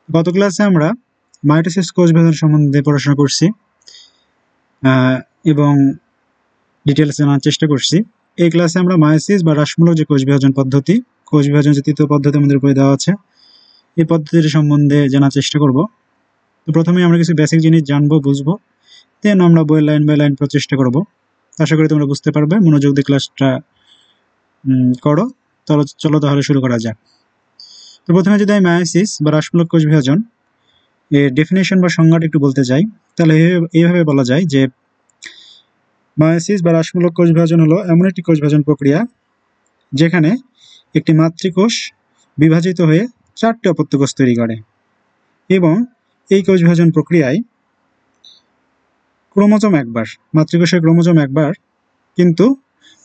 গত ক্লাসে আমরা মাইটোসিস কোষ বিভাজন সম্বন্ধে পড়াশোনা করছি এবং ডিটেলস জানার চেষ্টা করছি। এই ক্লাসে আমরা মায়োসিস বা হ্রাসমূলক যে কোষ বিভাজন পদ্ধতি, কোষ বিভাজন যে তৃতীয় পদ্ধতি আমাদের বইয়ে দেওয়া আছে, এই পদ্ধতির সম্বন্ধে জানার চেষ্টা করব। তো প্রথমে আমরা কিছু বেসিক জিনিস জানবো, বুঝবো, দেন আমরা বইয়ের লাইন বাই লাইন পড়ার চেষ্টা করব। আশা করি তোমরা বুঝতে পারবে। মনোযোগ দিয়ে ক্লাসটা করো। চলো তাহলে শুরু করা যাক। তো প্রথমে যদি আমি মায়োসিস বা হ্রাসমূলক কোষ বিভাজন এর ডেফিনেশন বা সংজ্ঞাটা একটু বলতে চাই, তাহলে এইভাবে বলা যায় যে মায়োসিস বা হ্রাসমূলক কোষ বিভাজন হলো এমন একটি কোষ বিভাজন প্রক্রিয়া যেখানে একটি মাতৃকোষ বিভাজিত হয়ে 4টি অপত্য কোষ তৈরি করে, এবং এই কোষ বিভাজন প্রক্রিয়ায় ক্রোমোজোম একবার, মাতৃকোষের ক্রোমোজোম একবার, কিন্তু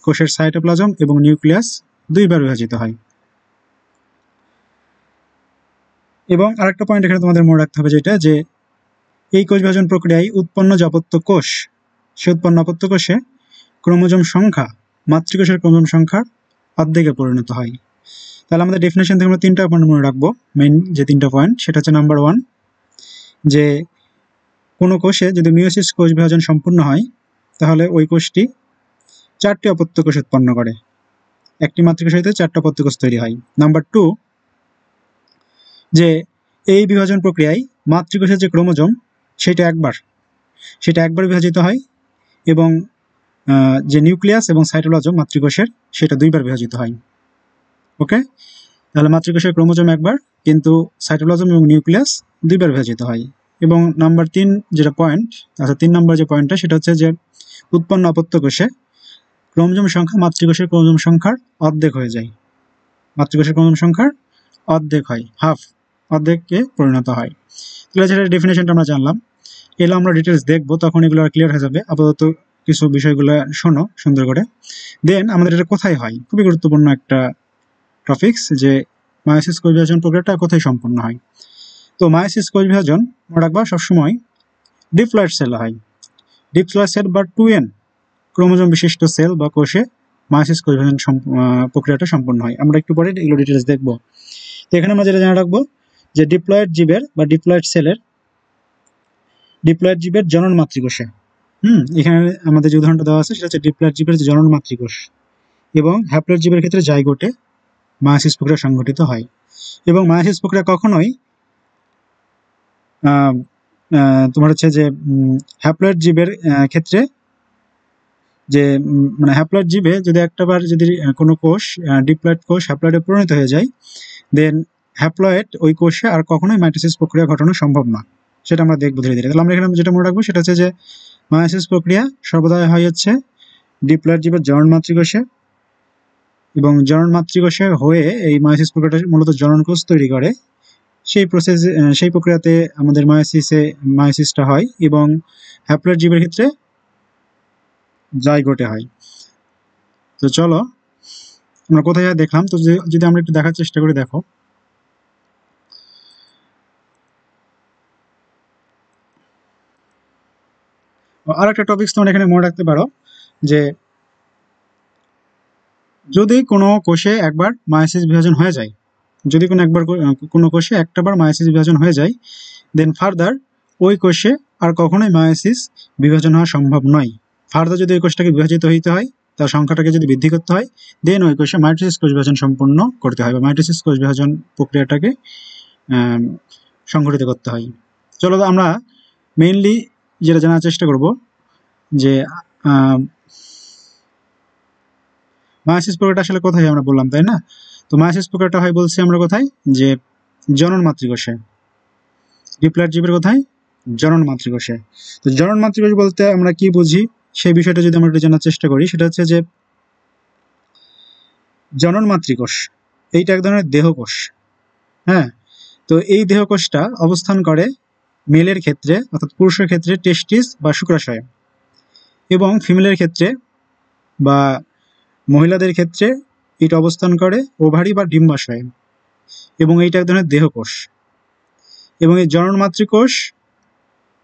কোষের সাইটোপ্লাজম এবং নিউক্লিয়াস দুইবার বিভাজিত হয়। এবং আরেকটা পয়েন্ট এখানে তোমাদের মনে রাখতে হবে, যেটা যে এই কোষ বিভাজন প্রক্রিয়ায় উৎপন্ন যে অপত্য কোষ, সে উৎপন্ন অপত্য কোষে ক্রোমোজোম সংখ্যা মাতৃকোষের ক্রোমোজোম সংখ্যার অর্ধেকে পরিণত হয়। তাহলে আমাদের ডেফিনেশন থেকে আমরা 3টা পয়েন্ট মনে রাখবো। মেইন যে 3টা পয়েন্ট, সেটা হচ্ছে নাম্বার 1, যে কোনো কোষে যদি মিয়োসিস কোষ বিভাজন সম্পূর্ণ হয় তাহলে ওই কোষটি 4টি অপত্য কোষ উৎপন্ন করে, একটি মাতৃকোষ হইতে 4টা অপত্য কোষ তৈরি হয়। নাম্বার 2, যে এই বিভাজন প্রক্রিয়ায় মাতৃকোষের যে ক্রোমোজোম সেটা একবার বিভাজিত হয়, এবং যে নিউক্লিয়াস এবং সাইটোপ্লাজম মাতৃকোষের সেটা দুইবার বিভাজিত হয়। ওকে, তাহলে মাতৃকোষের ক্রোমোজোম একবার, কিন্তু সাইটোপ্লাজম এবং নিউক্লিয়াস দুইবার বিভাজিত হয়। এবং নাম্বার 3 যেটা পয়েন্ট, আচ্ছা 3 নম্বর যে পয়েন্টটা, সেটা হচ্ছে যে উৎপন্ন অপত্য কোষে ক্রোমোজোম সংখ্যা মাতৃকোষের ক্রোমোজোম সংখ্যার অর্ধেক হয়ে যায়, মাতৃকোষের ক্রোমোজোম সংখ্যার অর্ধেক হয়, অর্ধেকে পরিণত হয়। তাহলে যেটা ডেফিনেশনটা আমরা জানলাম, এগুলো আমরা ডিটেলস দেখবো, তখন এগুলো আর ক্লিয়ার হয়ে যাবে। আপাতত কিছু বিষয়গুলো শোনো সুন্দর করে। দেন আমাদের এটা কোথায় হয়, খুবই গুরুত্বপূর্ণ একটা টপিকস, যে মায়োসিস কোষ বিভাজন প্রক্রিয়াটা কোথায় সম্পন্ন হয়। তো মায়োসিস কোষ বিভাজন মনে রাখবা সবসময় ডিপ্লয়েড সেল হয়। ডিপ্লয়েড সেল বা 2n ক্রোমোজোম বিশিষ্ট সেল বা কোষে মায়োসিস কোষ বিভাজন প্রক্রিয়াটা সম্পন্ন হয়। আমরা একটু পরে এগুলো ডিটেলস দেখবো। তো এখানে আমরা যেটা জানা রাখবো, যে ডিপ্লয়েড জীবের বা ডিপ্লয়েড সেলের, ডিপ্লয়েড জীবের জনন মাতৃকোষে, এখানে আমাদের যে উদাহরণটা দেওয়া আছে সেটা হচ্ছে ডিপ্লয়েড জীবের যে জনন মাতৃকোষ, এবং হ্যাপ্লয়েড জীবের ক্ষেত্রে জাইগোটে মায়োসিস প্রক্রিয়া সংঘটিত হয়। এবং মায়োসিস প্রক্রিয়া কখনোই তোমার হচ্ছে যে হ্যাপ্লয়েড জীবের ক্ষেত্রে, যে মানে হ্যাপ্লয়েড জীবে যদি একটাবার যদি কোনো কোষ ডিপ্লয়েড কোষ হ্যাপ্লয়েডে পরিণত হয়ে যায়, দেন হ্যাপ্লয়েড ওই কোষে আর কখনোই মাইটোসিস প্রক্রিয়া ঘটানো সম্ভব না। সেটা আমরা দেখবো ধীরে ধীরে। তাহলে আমরা এখানে যেটা মনে রাখবো সেটা হচ্ছে যে মায়োসিস প্রক্রিয়া সর্বদাই হয় হচ্ছে ডিপ্লয়েড জীবের জনন মাতৃকোষে, এবং জনন মাতৃকোষে হয়ে এই মায়োসিস প্রক্রিয়াটা মূলত জনন কোষ তৈরি করে। সেই প্রক্রিয়াতে আমাদের মায়োসিসটা হয়, এবং হ্যাপ্লয়েড জীবের ক্ষেত্রে জাইগোটে হয়। তো চলো আমরা কোথায় দেখলাম, তো যদি আমরা একটু দেখার চেষ্টা করি, দেখো আর একটা টপিকস তোমরা এখানে মনে রাখতে পারো, যে যদি কোনো কোষে একবার মায়োসিস বিভাজন হয়ে যায়, যদি কোনো কোষে একটাবার মায়োসিস বিভাজন হয়ে যায়, দেন ফার্দার ওই কোষে আর কখনোই মায়োসিস বিভাজন হওয়া সম্ভব নয়। ফার্দার যদি ওই কোষটাকে বিভাজিত হইতে হয়, তার সংখ্যাটাকে যদি বৃদ্ধি করতে হয়, দেন ওই কোষে মাইটোসিস কোষ বিভাজন সম্পূর্ণ করতে হয়, বা মাইটোসিস কোষ বিভাজন প্রক্রিয়াটাকে সংঘটিত করতে হয়। চলো আমরা মেইনলি যেটা জানার চেষ্টা করব, যে মায়োসিস প্রক্রিয়াটা আসলে কোথায় আমরা বললাম, তাই না? তো মায়োসিস প্রক্রিয়াটা হয় বলছি আমরা কোথায়, যে জনন মাতৃকোষে। ডিপ্লয়েড জীবের কোথায়? জনন মাতৃকোষে। তো জনন মাতৃকোষ বলতে আমরা কি বুঝি, সেই বিষয়টা যদি আমরা একটু জানার চেষ্টা করি, সেটা হচ্ছে যে জনন মাতৃকোষ এইটা এক ধরনের দেহকোষ। হ্যাঁ, তো এই দেহকোষটা অবস্থান করে মেলের ক্ষেত্রে, অর্থাৎ পুরুষের ক্ষেত্রে টেস্টিস বা শুক্রাশয়ে, এবং ফিমেলের ক্ষেত্রে বা মহিলাদের ক্ষেত্রে এটা অবস্থান করে ওভারি বা ডিম্বাশয়ে, এবং এইটা এক ধরনের দেহকোষ। এবং এই জনন মাতৃকোষ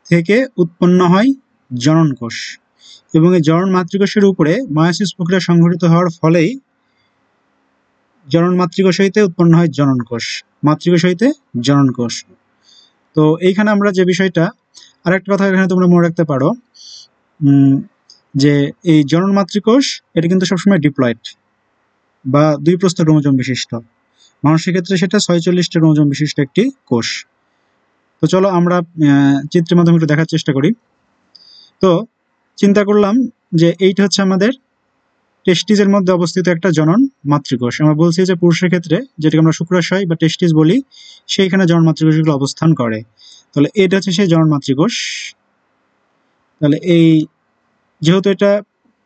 থেকে উৎপন্ন হয় জনন কোষ, এবং এই জনন মাতৃকোষের উপরে মায়োসিস প্রক্রিয়া সংঘটিত হওয়ার ফলেই জনন মাতৃকোষ হইতে উৎপন্ন হয় জনন কোষ, মাতৃকোষ হইতে জনন কোষ। তো এইখানে আমরা যে বিষয়টা, আরেকটা কথা এখানে তোমরা মনে রাখতে পারো, যে এই জনন মাতৃকোষ এটা কিন্তু সবসময় ডিপ্লয়েড বা 2 প্রস্থ ক্রোমোজোম বিশিষ্ট। মানুষের ক্ষেত্রে সেটা 46টা ক্রোমোজোম বিশিষ্ট একটি কোষ। তো চলো আমরা চিত্রের মাধ্যমে একটু দেখার চেষ্টা করি। তো চিন্তা করলাম যে এইটা হচ্ছে আমাদের টেস্টিসের মধ্যে অবস্থিত একটা জনন মাতৃকোষ। আমরা বলছি যে পুরুষের ক্ষেত্রে যেটাকে আমরা শুক্রাশয় বা টেস্টিস বলি, সেইখানে জনন মাতৃকোষগুলো অবস্থান করে। তাহলে এটা হচ্ছে সেই জনন মাতৃকোষ। তাহলে এই যেহেতু এটা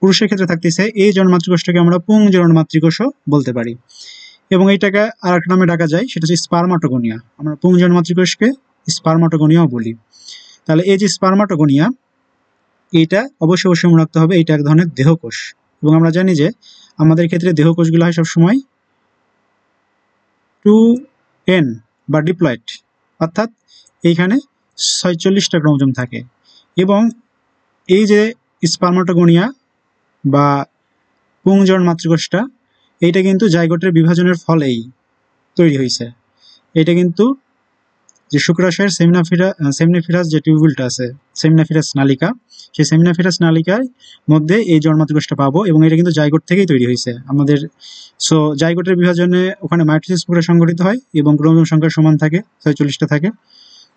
পুরুষের ক্ষেত্রে থাকতেছে, এই জনন মাতৃকোষটাকে আমরা পুং জনন মাতৃকোষও বলতে পারি, এবং এইটাকে আর একটা নামে ডাকা যায়, সেটা হচ্ছে স্পারমাটোগোনিয়া। আমরা পুং জনন মাতৃকোষকে স্পারমাটোগোনিয়াও বলি। তাহলে এই যে স্পারমাটোগোনিয়া, এইটা অবশ্যই মনে রাখতে হবে, এইটা এক ধরনের দেহকোষ। এবং আমরা জানি যে আমাদের ক্ষেত্রে দেহকোষগুলো হয় সবসময় 2n বা ডিপ্লয়েড, অর্থাৎ এইখানে 46টা ক্রোমোজোম থাকে। এবং এই যে স্পারমাটোগোনিয়া বা পুংজনন মাতৃকোষটা, এইটা কিন্তু জাইগোটের বিভাজনের ফলেই তৈরি হয়েছে। এটা কিন্তু যে শুক্রাশয়ের সেমিনিফেরাস যে টিউবুলটা আছে, সেমিনিফেরাস নালিকা, সেই সেমিনিফেরাস নালিকার মধ্যে এই জনন মাতৃকোষটা পাবো, এবং এটা কিন্তু জাইগোট থেকেই তৈরি হয়েছে আমাদের। সো জাইগোটের বিভাজনে ওখানে মাইটোসিস প্রক্রিয়া সংঘটিত হয় এবং ক্রোমোজোম সংখ্যা সমান থাকে, 46টা থাকে।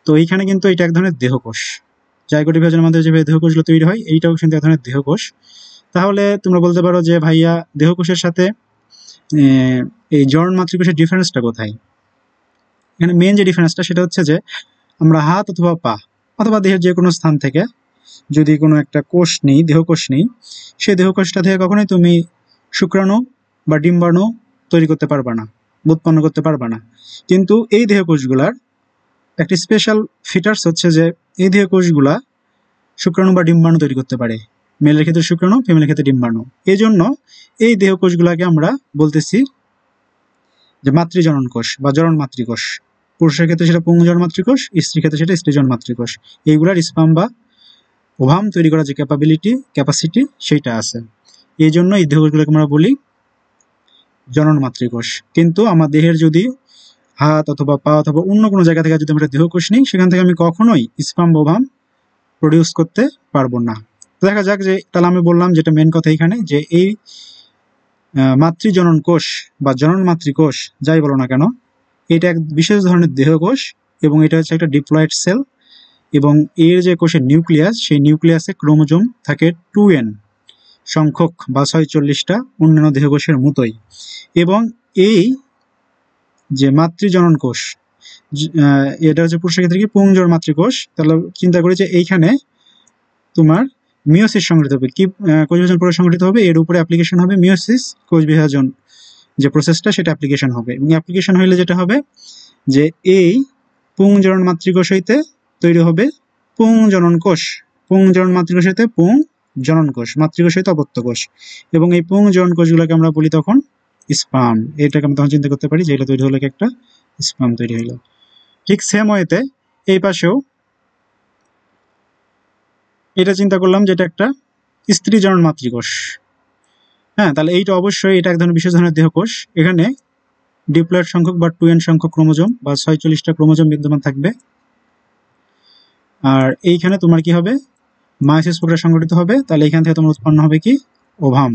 তো এইখানে কিন্তু এটা এক ধরনের দেহকোষ। জাইগোট বিভাজনের মধ্যে যে দেহকোষগুলো তৈরি হয়, এইটাও কিন্তু এক ধরনের দেহকোষ। তাহলে তোমরা বলতে পারো যে ভাইয়া দেহকোষের সাথে এই জনন মাতৃকোষের ডিফারেন্সটা কোথায়? এখানে মেন যে ডিফারেন্সটা সেটা হচ্ছে যে আমরা হাত অথবা পা অথবা দেহের যে কোনো স্থান থেকে যদি কোনো একটা কোষ নেই, দেহকোষ নেই, সেই দেহকোষটা থেকে কখনোই তুমি শুক্রাণু বা ডিম্বাণু তৈরি করতে পারবা না, উৎপন্ন করতে পারবা না। কিন্তু এই দেহকোষগুলার একটি স্পেশাল ফিচার্স হচ্ছে যে এই দেহকোষগুলা শুক্রাণু বা ডিম্বাণু তৈরি করতে পারে। মেলের ক্ষেত্রে শুক্রাণু, ফিমেলের ক্ষেত্রে ডিম্বাণু। এই জন্য এই দেহকোষগুলাকে আমরা বলতেছি যে মাতৃজনন কোষ বা জনন মাতৃকোষ। পুরুষের ক্ষেত্রে সেটা পুংজনন মাতৃকোষ, স্ত্রীর ক্ষেত্রে সেটা স্ত্রীজনন মাতৃকোষ। এইগুলার স্পাম বা ওভাম তৈরি করার যে ক্যাপাসিটি সেইটা আছে। এই জন্য এই দেহকোষগুলোকে আমরা বলি জনন মাতৃকোষ। কিন্তু আমার দেহের যদি হাত অথবা পা অথবা অন্য কোনো জায়গা থেকে যদি আমরা দেহকোষ নিই, সেখান থেকে আমি কখনোই স্পাম বা ওভাম প্রডিউস করতে পারবো না। দেখা যাক যে তাহলে আমি বললাম যেটা মেন কথা এখানে, যে এই মাতৃজনন কোষ বা জনন মাতৃকোষ যাই বলো না কেন, এটা এক বিশেষ ধরনের দেহকোষ, এবং এটা হচ্ছে একটা ডিপ্লয়েড সেল। এবং এর যে কোষের নিউক্লিয়াস, সেই নিউক্লিয়াসে ক্রোমোজোম থাকে 2n সংখ্যক বা 46টা, অন্যান্য দেহকোষের মতোই। এবং এই যে মাতৃজনন কোষ, এটা হচ্ছে পুরুষের ক্ষেত্রে কি পুংজনন মাতৃকোষ। তাহলে চিন্তা করি যে এইখানে তোমার মিওসিস সংঘটিত হবে, কি কোষ বিভাজন প্রক্রিয়া সংঘটিত হবে, এর উপরে অ্যাপ্লিকেশন হবে মিওসিস কোষ বিভাজন যে প্রসেসটা, সেটা অ্যাপ্লিকেশন হবে। এবং অ্যাপ্লিকেশন হইলে যেটা হবে যে এই পুংজনন মাতৃকোষ হইতে তৈরি হবে পুংজনন কোষ, পুংজনন মাতৃকোষ হইতে পুং জনন কোষ, মাতৃকোষ হইতে অপত্য কোষ। এবং এই পুংজনন কোষগুলোকে আমরা বলি তখন স্পাম। এটাকে আমরা তখন চিন্তা করতে পারি যে এটা তৈরি হলো একটা স্পাম তৈরি হইলো। ঠিক সেম ওয়েতে এই পাশেও এটা চিন্তা করলাম যে এটা একটা স্ত্রী জনন মাতৃকোষ। হ্যাঁ, তাহলে এইটা অবশ্যই এটা এক ধরনের বিশেষ ধরনের দেহকোষ। এখানে ডিপ্লয়েড সংখ্যক বা 2n সংখ্যক ক্রোমোজোম বা 46টা ক্রোমোজোম বিদ্যমান থাকবে। আর এইখানে তোমার কি হবে, মায়োসিস প্রক্রিয়া সংঘটিত হবে। তাহলে এখান থেকে তোমার উৎপন্ন হবে কি ওভাম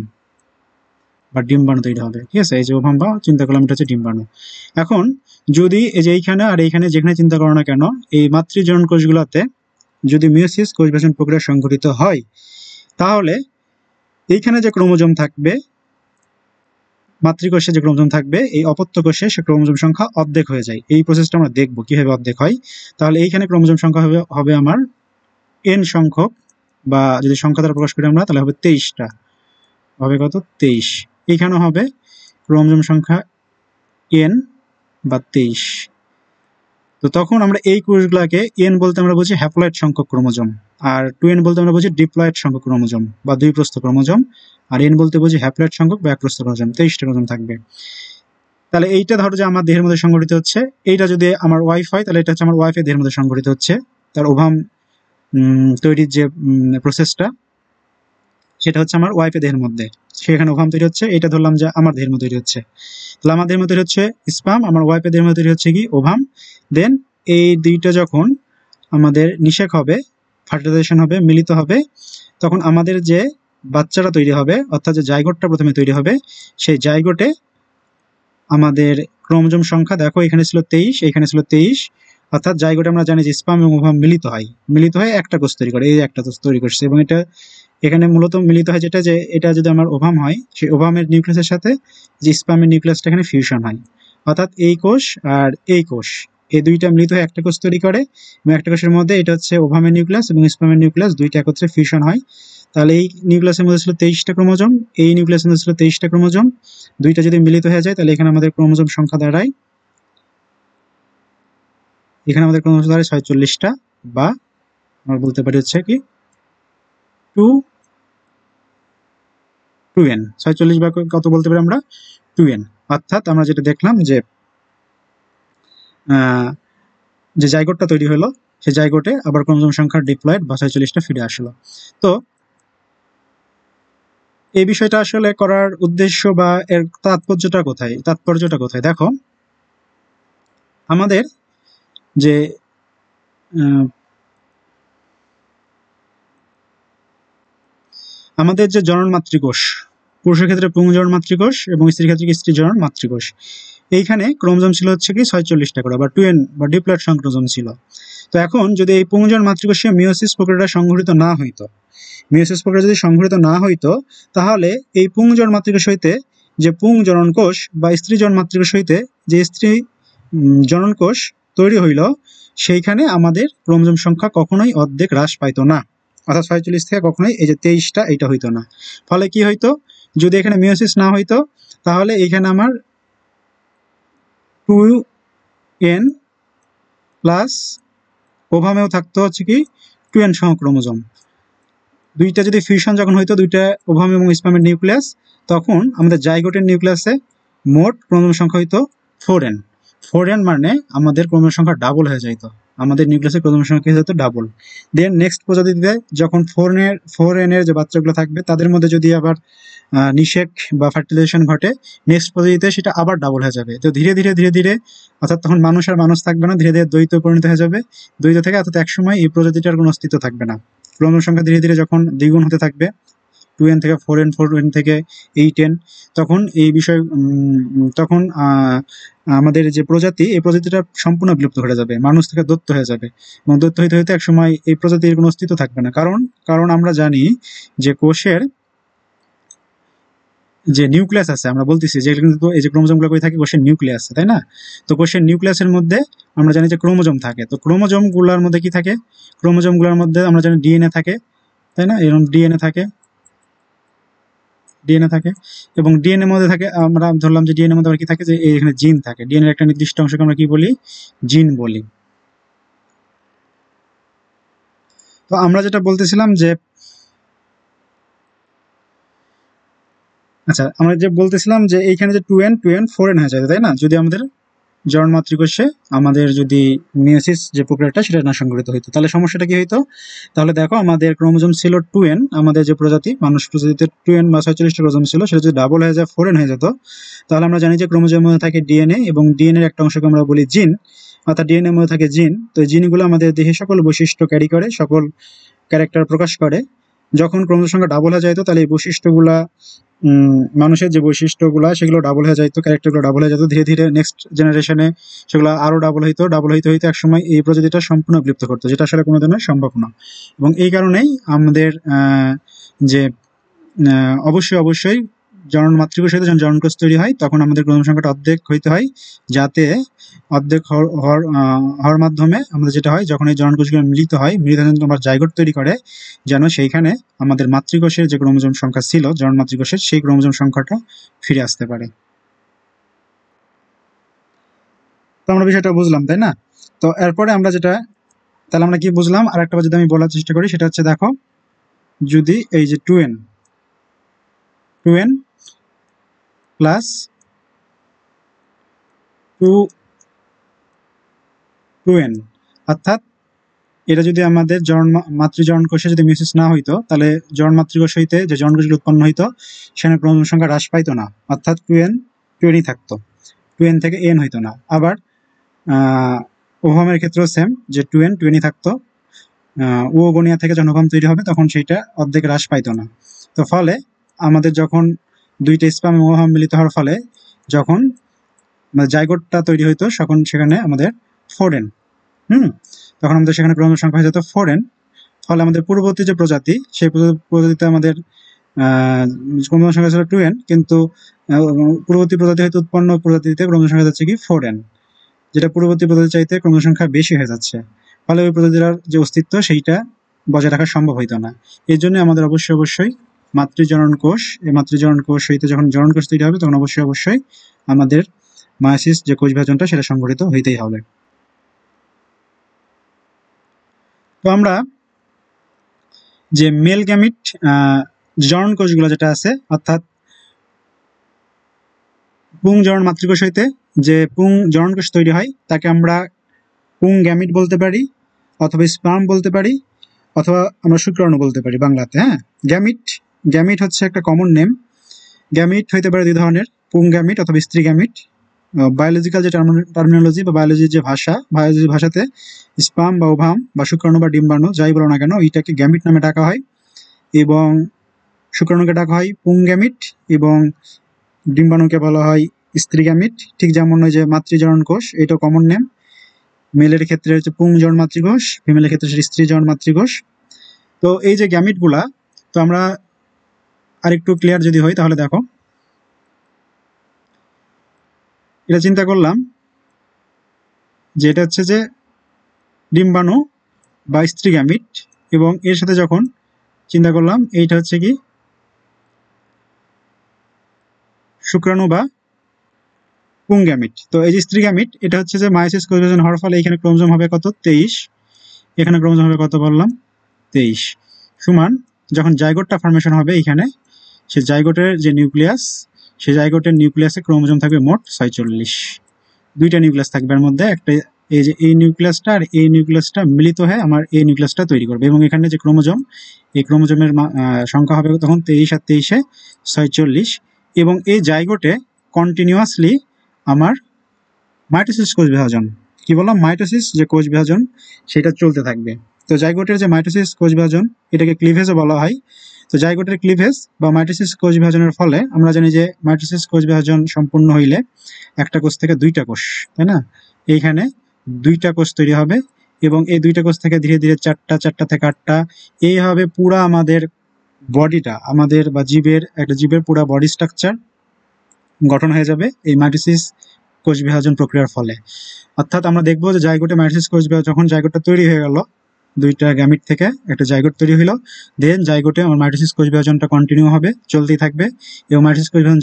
বা ডিম্বাণু তৈরি হবে। ঠিক আছে, এই যে ওভাম বা চিন্তা করলাম এটা হচ্ছে ডিম্বাণু। এখন যদি এই যে এইখানে আর এইখানে যেখানে চিন্তা করো না কেন, এই মাতৃজনন কোষগুলোতে যদি মিওসিস কোষ বিভাজন প্রক্রিয়া সংঘটিত হয়, তাহলে এইখানে যে ক্রোমোজোম থাকবে, মাতৃকোষে যে ক্রোমোজোম থাকবে, এই অপত্য কোষে সে ক্রোমোজোম সংখ্যা অর্ধেক হয়ে যায়। এই প্রসেসটা আমরা দেখবো কিভাবে অর্ধেক হয়। তাহলে এইখানে ক্রোমোজোম সংখ্যা হবে আমার n সংখ্যক, বা যদি সংখ্যা দ্বারা প্রকাশ করি আমরা, তাহলে হবে 23টা, হবে কত 23। এইখানে হবে ক্রোমোজোম সংখ্যা n বা 23। তো তখন আমরা এই কোষগুলোকে n বলতে আমরা বুঝি হ্যাপ্লয়েড সংখ্যক ক্রোমোজোম, আর 2n বলতে আমরা বুঝি ডিপ্লয়েড সংখ্যক ক্রোমোজোম বা 2 প্রস্থ ক্রোমোজোম, আর n বলতে বুঝি হ্যাপ্লয়েড সংখ্যক বা 1 প্রস্থ ক্রোমোজোম, 23টা ক্রোমোজোম থাকবে। তাহলে এইটা ধরো যে আমার দেহের মধ্যে সংঘটিত হচ্ছে, এইটা যদি আমার ওয়াইফ হয়, তাহলে এটা হচ্ছে আমার ওয়াইফের দেহের মধ্যে সংঘটিত হচ্ছে। তার ওভাম তৈরির যে প্রসেসটা, সেটা হচ্ছে আমার ওয়াইফের দেহের মধ্যে, সেখানে ওভাম তৈরি হচ্ছে। এটা ধরলাম যে আমার দেহের মধ্যে তৈরি হচ্ছে। তাহলে আমার দেহের মধ্যে তৈরি হচ্ছে স্পাম, আমার ওয়াইফের দেহের মধ্যে তৈরি হচ্ছে কি ওভাম। দেন এই দুইটা যখন আমাদের নিষেক হবে, ফার্টিলাইজেশন হবে, মিলিত হবে, তখন আমাদের যে বাচ্চারা তৈরি হবে অর্থাৎ যে জাইগোটটা প্রথমে তৈরি হবে, সেই জাইগোটে আমাদের ক্রোমোজোম সংখ্যা দেখো এখানে ছিল 23, এখানে ছিল 23, অর্থাৎ জাইগোটে আমরা জানি যে স্পার্ম এবং ওভাম মিলিত হয় একটা কোষ তৈরি করে, এই একটা কোষ তৈরি করছে, এবং এটা এখানে মূলত মিলিত হয় যেটা, যে এটা যদি আমার ওভাম হয় সেই ওভামের নিউক্লিয়াসের সাথে যে স্পার্মের নিউক্লিয়াসটা এখানে ফিউশন হয়, অর্থাৎ এই কোষ আর এই কোষ এই দুইটা মিলিত হয়ে একটা কোষ তৈরি করে, এবং একটা কোষের মধ্যে এটা হচ্ছে ওভামের নিউক্লিয়াস এবং স্পার্মের নিউক্লিয়াস দুইটা একত্রে ফিউশন হয়। তাহলে এই নিউক্লিয়াসের মধ্যে ছিল 23টা ক্রোমোজোম, এই নিউক্লিয়াসের মধ্যে ছিল 23টা ক্রোমোজোম, দুইটা যদি মিলিত হয়ে যায় তাহলে এখানে আমাদের ক্রোমোজোম সংখ্যা দাঁড়ায়, এখানে আমাদের ক্রোমোজোম দাঁড়ায় 46টা, বা আমরা বলতে পারি হচ্ছে কি 2n, 46 বা কত বলতে পারি আমরা 2n। অর্থাৎ আমরা যেটা দেখলাম যে যে জাইগোটটা তৈরি হলো সেই জাইগোটে আবার ক্রোমোজোম সংখ্যা ডিপ্লয়েড বা 46টা ফিরে আসলো। তো এই বিষয়টা আসলে করার উদ্দেশ্য বা এর তাৎপর্যটা কোথায় দেখো, আমাদের যে জনন মাতৃকোষ, পুরুষের ক্ষেত্রে পুংজনন মাতৃকোষ এবং স্ত্রীর ক্ষেত্রে স্ত্রী জনন মাতৃকোষ, এইখানে ক্রোমোজোম ছিল হচ্ছে কি 46টা করে বা 2n বা ডিপ্লয়েড সংক্রোমোজোম ছিল। তো এখন যদি এই পুংজনন মাতৃকোষে মিওসিস প্রক্রিয়াটা সংঘটিত না হইতো, মিওসিস প্রক্রিয়া যদি সংঘটিত না হইতো, তাহলে এই পুংজনন মাতৃকোষ হইতে যে পুং জনন কোষ বা স্ত্রী জনন মাতৃকোষ হইতে যে স্ত্রী জনন কোষ তৈরি হইল, সেইখানে আমাদের ক্রোমোজোম সংখ্যা কখনোই অর্ধেক হ্রাস পাইতো না, অর্থাৎ 46 থেকে কখনোই এই যে 23টা এইটা হইতো না। ফলে কি হইতো, যদি এখানে মিওসিস না হইতো তাহলে এখানে আমার 2n প্লাস ওভামেও থাকতো হচ্ছে কি 2n সহ ক্রোমোজোম, দুইটা যদি ফিউশন যখন হইতো দুইটা ওভাম এবং স্পার্মের নিউক্লিয়াস, তখন আমাদের জাইগোটের নিউক্লিয়াসে মোট ক্রোমোজোম সংখ্যা হইতো 4n। 4n মানে আমাদের ক্রোমোজোম সংখ্যা ডাবল হয়ে যাইতো, আমাদের নিউক্লিয়াসের ক্রোমোজোম সংখ্যা হতো ডাবল। দেন নেক্সট প্রজাতিতে যখন 4n এর যে বাচ্চাগুলো থাকবে তাদের মধ্যে যদি আবার নিষেক বা ফার্টিলাইজেশন ঘটে, নেক্সট প্রজাতিতে সেটা আবার ডাবল হয়ে যাবে। তো ধীরে ধীরে ধীরে ধীরে অর্থাৎ তখন মানুষ আর মানুষ থাকবে না, ধীরে ধীরে দ্বৈত পরিণত হয়ে যাবে, দ্বৈত থেকে অর্থাৎ একসময় এই প্রজাতিটার কোনো অস্তিত্ব থাকবে না। ক্রোমোজোম সংখ্যা ধীরে ধীরে যখন দ্বিগুণ হতে থাকবে, 2n থেকে 4n, 4n থেকে 8n, তখন এই বিষয় তখন আমাদের যে প্রজাতি এই প্রজাতিটা সম্পূর্ণ বিলুপ্ত হয়ে যাবে, মানুষ থেকে দত্ত হয়ে যাবে, এবং দত্ত হইতে হইতে একসময় এই প্রজাতির কোনো অস্তিত্ব থাকবে না। কারণ আমরা জানি যে কোষের যে নিউক্লিয়াস আছে, আমরা বলতেছি যে কিন্তু এই যে ক্রোমোজোমগুলো করে থাকে কোষের নিউক্লিয়াস, তাই না? তো কোষের নিউক্লিয়াসের মধ্যে আমরা জানি যে ক্রোমোজোম থাকে, তো ক্রোমোজোমগুলোর মধ্যে কি থাকে, ক্রোমোজোমগুলোর মধ্যে আমরা জানি ডিএনএ থাকে, তাই না? এরকম ডিএনএ থাকে এবং ডিএনএর মধ্যে থাকে, আমরা ধরলাম যে ডিএনএর মধ্যে আবার কি থাকে, যে এখানে জিন থাকে, ডিএনএর একটা নির্দিষ্ট অংশকে আমরা কি বলি, জিন বলি। তো আমরা যেটা বলতেছিলাম যে আচ্ছা, আমরা যে বলতেছিলাম যে এইখানে যে 2n 4n হয়ে যায়, তাই না? যদি আমাদের জনন মাতৃকোষে আমাদের যদি মিওসিস যে প্রক্রিয়াটা সেটা না সংঘটিত হইতো, তাহলে সমস্যাটা কি হইতো? তাহলে দেখো আমাদের ক্রোমোজোম ছিল 2n, আমাদের যে প্রজাতি মানুষ প্রজাতিতে 2n বা 46টা ক্রোমোজোম ছিল, সেটা যদি ডাবল হয়ে যায় 4n হয়ে যেত, তাহলে আমরা জানি যে ক্রোমোজোমের মধ্যে থাকে ডিএনএ এবং ডিএনএর একটা অংশকে আমরা বলি জিন, অর্থাৎ ডিএনএর মধ্যে থাকে জিন। তো এই জিনগুলো আমাদের দেহে সকল বৈশিষ্ট্য ক্যারি করে, সকল ক্যারেক্টার প্রকাশ করে। যখন ক্রোমোজোম সংখ্যা ডাবল হয়ে যাইতো তাহলে এই বৈশিষ্ট্যগুলা মানুষের যে বৈশিষ্ট্যগুলা সেগুলো ডাবল হয়ে যাইতো, ক্যারেক্টারগুলো ডাবল হয়ে যেত, ধীরে ধীরে নেক্সট জেনারেশনে সেগুলো আরও ডাবল হইতে হইতে একসময় এই প্রজাতিটা সম্পূর্ণ বিলুপ্ত করতো, যেটা আসলে কোনো দিনই সম্ভব না। এবং এই কারণেই আমাদের যে অবশ্যই জনন মাতৃকোষ হইতে যখন জনন কোষ তৈরি হয় তখন আমাদের ক্রোমোজোম সংখ্যাটা অর্ধেক হইতে হয়, যাতে অর্ধেক হওয়ার মাধ্যমে আমাদের যেটা হয়, যখন এই জনন কোষগুলো মিলিত হয়, মিলিত হয়ে আবার জাইগোট তৈরি করে, যেন সেইখানে আমাদের মাতৃকোষের যে ক্রোমোজোম সংখ্যা ছিল জনন মাতৃকোষের, সেই ক্রোমোজোম সংখ্যাটা ফিরে আসতে পারে। তো আমরা বিষয়টা বুঝলাম, তাই না? তো এরপরে আমরা যেটা, তাহলে আমরা কি বুঝলাম, আর একটা যদি আমি বলার চেষ্টা করি, সেটা হচ্ছে দেখো, যদি এই যে 2n প্লাস 2n, অর্থাৎ এটা যদি আমাদের মাতৃজনন কোষে যদি মিওসিস না হইতো, তাহলে জনন মাতৃকোষ হইতে যে জনন কোষগুলো উৎপন্ন হইতো সেখানে ক্রোমোজোম সংখ্যা হ্রাস পাইতো না, অর্থাৎ 2n 2nই থাকতো, 2n থেকে n হইতো না। আবার ওভামের ক্ষেত্রেও সেম, যে 2n থাকতো। ও গনিয়া থেকে যখন ওভাম তৈরি হবে তখন সেইটা অর্ধেক হ্রাস পাইতো না। তো ফলে আমাদের যখন দুইটা স্পার্ম এবং ওভাম মিলিত হওয়ার ফলে যখন জাইগোটটা তৈরি হইতো তখন সেখানে আমাদের 4n, তখন আমাদের সেখানে ক্রোমোজোম সংখ্যা হয়ে যেত 4n। ফলে আমাদের পূর্ববর্তী যে প্রজাতি, সেই প্রজাতিতে আমাদের ক্রোমোজোম সংখ্যা ছিল 2n, কিন্তু পূর্ববর্তী প্রজাতি হয়তো উৎপন্ন প্রজাতিতে ক্রোমোজোম সংখ্যা যাচ্ছে কি 4n, যেটা পূর্ববর্তী প্রজাতির চাইতে ক্রোমোজোম সংখ্যা বেশি হয়ে যাচ্ছে। ফলে ওই প্রজাতির যে অস্তিত্ব সেইটা বজায় রাখা সম্ভব হইতো না। এই জন্য আমাদের অবশ্যই মাতৃজনন কোষ, এই মাতৃজনন কোষ হইতে যখন জনন কোষ তৈরি হবে তখন অবশ্যই আমাদের মায়োসিস যে কোষ বিভাজনটা সেটা সংঘটিত হইতেই হবে। তো আমরা যে মেল গ্যামিট জনন কোষগুলো যেটা আছে, অর্থাৎ পুং জনন মাতৃকোষ হইতে যে পুং জনন কোষ তৈরি হয় তাকে আমরা পুং গ্যামিট বলতে পারি, অথবা স্পার্ম বলতে পারি, অথবা আমরা শুক্রাণু বলতে পারি বাংলাতে। হ্যাঁ, গ্যামিট হচ্ছে একটা কমন নেম। গ্যামিট হইতে পারে দুই ধরনের, পুং গ্যামিট অথবা স্ত্রী গ্যামিট। বায়োলজিক্যাল যে টার্মিনোলজি বা বায়োলজির যে ভাষা, বায়োলজির ভাষাতে স্পার্ম বা ওভাম বা শুক্রাণু বা ডিম্বাণু যাই বলো না কেন, এইটাকে গ্যামিট নামে ডাকা হয়, এবং শুক্রাণুকে ডাকা হয় পুং গ্যামিট, এবং ডিম্বাণুকে বলা হয় স্ত্রী গ্যামিট। ঠিক যেমন ওই যে মাতৃজনন কোষ, এটা কমন নেম। মেলের ক্ষেত্রে হচ্ছে পুং জনন মাতৃকোষ, ফিমেলের ক্ষেত্রে স্ত্রী জনন মাতৃকোষ। তো এই যে গ্যামিটগুলা, তো আমরা আরেকটু ক্লিয়ার যদি হই তাহলে দেখো, এটা চিন্তা করলাম যে এটা হচ্ছে যে ডিম্বাণু বা স্ত্রী গ্যামিট, এবং এর সাথে যখন চিন্তা করলাম এইটা হচ্ছে কি শুক্রাণু বা পুং গ্যামিট। তো এই যে স্ত্রী গ্যামিট, এটা হচ্ছে যে মায়োসিস কোষ বিভাজন হওয়ার ফলে এখানে ক্রোমোজোম হবে কত 23, এখানে ক্রোমোজোম হবে কত বললাম 23, সমান যখন জাইগোটটা ফর্মেশন হবে এখানে, সে জাইগোটের যে নিউক্লিয়াস, সেই জাইগোটের নিউক্লিয়াসে ক্রোমোজোম থাকবে মোট 46, দুইটা নিউক্লিয়াস থাকবে এর মধ্যে, একটা এই যে এই নিউক্লিয়াসটা আর এই নিউক্লিয়াসটা মিলিত হয়ে আমার এই নিউক্লিয়াসটা তৈরি করবে, এবং এখানে যে ক্রোমোজোম, এই ক্রোমোজোমের সংখ্যা হবে তখন 23 আর 23-এ 46, এবং এই জাইগোটে কন্টিনিউয়াসলি আমার মাইটোসিস কোষ বিভাজন, কি বললাম মাইটোসিস যে কোষ বিভাজন সেটা চলতে থাকবে। তো জাইগোটের যে মাইটোসিস কোষ বিভাজন এটাকে ক্লিভেজও বলা হয়। তো জাইগোটের ক্লিভেজ বা মাইটোসিস কোষ বিভাজনের ফলে আমরা জানি যে মাইটোসিস কোষ বিভাজন সম্পূর্ণ হইলে একটা কোষ থেকে দুইটা কোষ, তাই না, এইখানে দুইটা কোষ তৈরি হবে, এবং এই দুইটা কোষ থেকে ধীরে ধীরে চারটা, চারটা থেকে আটটা, এইভাবে পুরা আমাদের বডিটা, আমাদের বা একটা জীবের পুরা বডি স্ট্রাকচার গঠন হয়ে যাবে এই মাইটোসিস কোষ বিভাজন প্রক্রিয়ার ফলে। অর্থাৎ আমরা দেখবো যে জাইগোটে মাইটোসিস কোষ বিভাজন, যখন জাইগোটটা তৈরি হয়ে গেল, দুইটা গ্যামিট থেকে একটা জাইগোট তৈরি হলো, দেন জাইগোটে আমার মাইটোসিস কোষ বিভাজনটা কন্টিনিউ হবে, চলতেই থাকবে, এবং মাইটোসিস কোষ বিভাজন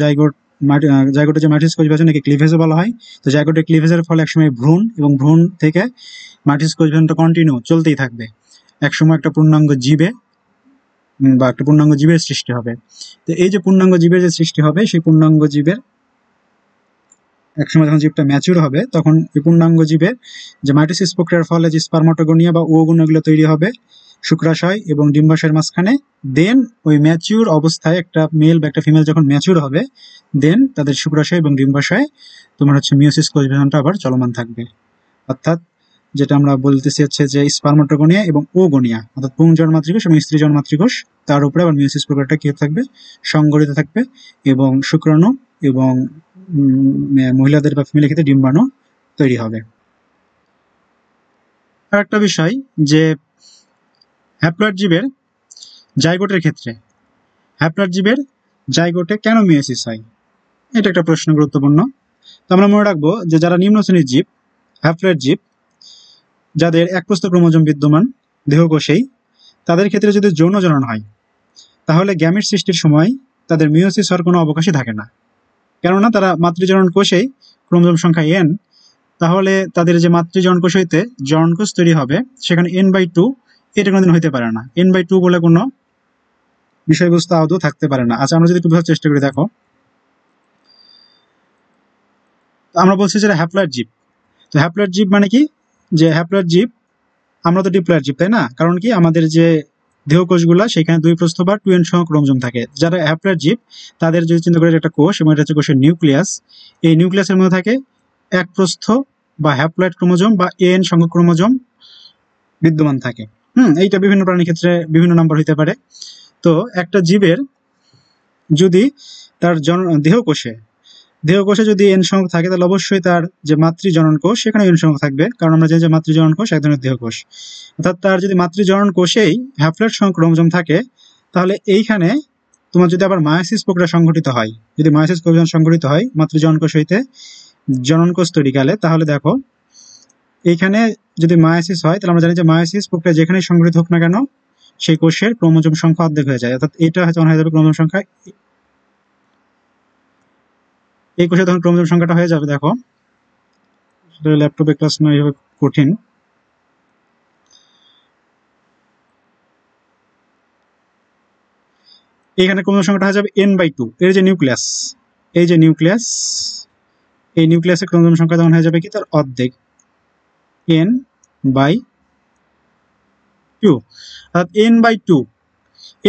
জাইগোটে যে মাইটোসিস কোষ বিভাজন একে ক্লিভেজও বলা হয়। তো জাইগোটে ক্লিভেজের ফলে একসময় ভ্রূণ, এবং ভ্রূণ থেকে মাইটোসিস কোষ বিভাজনটা কন্টিনিউ চলতেই থাকবে, একসময় একটা পূর্ণাঙ্গ জীবে বা একটা পূর্ণাঙ্গ জীবের সৃষ্টি হবে। তো এই যে পূর্ণাঙ্গ জীবের যে সৃষ্টি হবে, সেই পূর্ণাঙ্গ জীবের একসময় যখন জীবটা ম্যাচিউর হবে তখন এই পূর্ণাঙ্গ জীবের যে মাইটোসিস প্রক্রিয়ার ফলে যে স্পার্মাটোগোনিয়া বা ওগুণগুলো তৈরি হবে শুক্রাশয় এবং ডিম্বাশয়ের মাঝখানে, দেন ওই ম্যাচিউর অবস্থায় একটা মেল বা একটা ফিমেল যখন ম্যাচিউর হবে, দেন তাদের শুক্রাশয় এবং ডিম্বাশয়ে তোমার হচ্ছে মিওসিস কোষ বিভাজনটা আবার চলমান থাকবে। অর্থাৎ যেটা আমরা বলতেছি হচ্ছে যে স্পার্মাটোগোনিয়া এবং ওগোনিয়া, অর্থাৎ পুংজনন মাতৃকোষ এবং স্ত্রীজনন মাতৃকোষ, তার উপরে আবার মিওসিস প্রক্রিয়াটা কি থাকবে, সংগঠিত থাকবে, এবং শুক্রাণু এবং মহিলাদের বা ফিমেলের ক্ষেত্রে ডিম্বাণু তৈরি হবে। আর একটা বিষয় যে হ্যাপ্লয়েড জীবের জাইগোটের ক্ষেত্রে, হ্যাপ্লয়েড জীবের জাইগোটে কেন মিওসিস হয়, এটা একটা প্রশ্ন গুরুত্বপূর্ণ। তো আমরা মনে রাখবো যে যারা নিম্ন শ্রেণীর জীব, হ্যাপ্লয়েড জীব, যাদের একপ্রস্থ ক্রোমোজোম বিদ্যমান দেহকোষেই, তাদের ক্ষেত্রে যদি যৌন জনন হয় তাহলে গ্যামেট সৃষ্টির সময় তাদের মিওসিস হওয়ার কোনো অবকাশই থাকে না, কেননা তারা মাতৃজনন কোষেই ক্রোমোজোম সংখ্যা n, তাহলে তাদের যে মাতৃজনন কোষ হইতে জনন কোষ তৈরি হবে সেখানে n/2 এটা কোনোদিন হইতে পারে না, n/2 বলে কোনো বিষয়বস্তু আদৌ থাকতে পারে না। আচ্ছা, আমরা যদি একটু বোঝার চেষ্টা করি, দেখো আমরা বলছি যে হ্যাপ্লয়েড জীব। তো হ্যাপ্লয়েড জীব মানে কি, যে হ্যাপ্লয়েড জীব, আমরা তো ডিপ্লয়েড জীব, তাই না, কারণ কি আমাদের যে দেহকোষগুলা সেখানে দুই প্রস্থ বা 2n সহ ক্রোমোজোম থাকে। যারা হ্যাপ্লয়েড জীব তাদের যদি চিন্তা করে একটা কোষ, এবং এটা হচ্ছে কোষের নিউক্লিয়াস, এই নিউক্লিয়াসের মধ্যে থাকে এক প্রস্থ বা হ্যাপ্লয়েড ক্রোমোজোম বা এন সংখ্যক ক্রোমোজোম বিদ্যমান থাকে। এইটা বিভিন্ন প্রাণীর ক্ষেত্রে বিভিন্ন নাম্বার হতে পারে। তো একটা জীবের যদি তার দেহকোষে যদি এন সংখ্যক থাকে, তাহলে অবশ্যই তার যে মাতৃজনন কোষ সেখানে এন সংখ্যক থাকবে, কারণ আমরা জানি যে মাতৃজনন কোষ এক ধরনের দেহকোষ। অর্থাৎ তার যদি মাতৃজনন কোষেই হ্যাপ্লয়েড সংখ্যক ক্রোমোজোম থাকে, তাহলে এইখানে তোমার যদি আবার মায়োসিস প্রক্রিয়া সংঘটিত হয়, যদি মায়োসিস প্রক্রিয়া সংঘটিত হয় মাতৃজনন কোষ হইতে জনন কোষ তৈরিকালে, তাহলে দেখো এইখানে যদি মায়োসিস হয়, তাহলে আমরা জানি যে মায়োসিস প্রক্রিয়া যেখানেই সংঘটিত হোক না কেন সেই কোষের ক্রোমোজোম সংখ্যা অর্ধেক হয়ে যায়। অর্থাৎ এটা হয়তো হয়ে যাবে ক্রোমোজোম সংখ্যা, এই কোষে তখন ক্রোমোজোম সংখ্যাটা হয়ে যাবে। দেখো ল্যাপটপে ক্লাস নয় এইভাবে কঠিন। এখানে ক্রোমোজোম সংখ্যাটা হয়ে যাবে n/2। এর যে নিউক্লিয়াস, এই যে নিউক্লিয়াস, এই নিউক্লিয়াসের ক্রোমোজোম সংখ্যা তখন হয়ে যাবে কি তার অর্ধেক, n/2। অর্থাৎ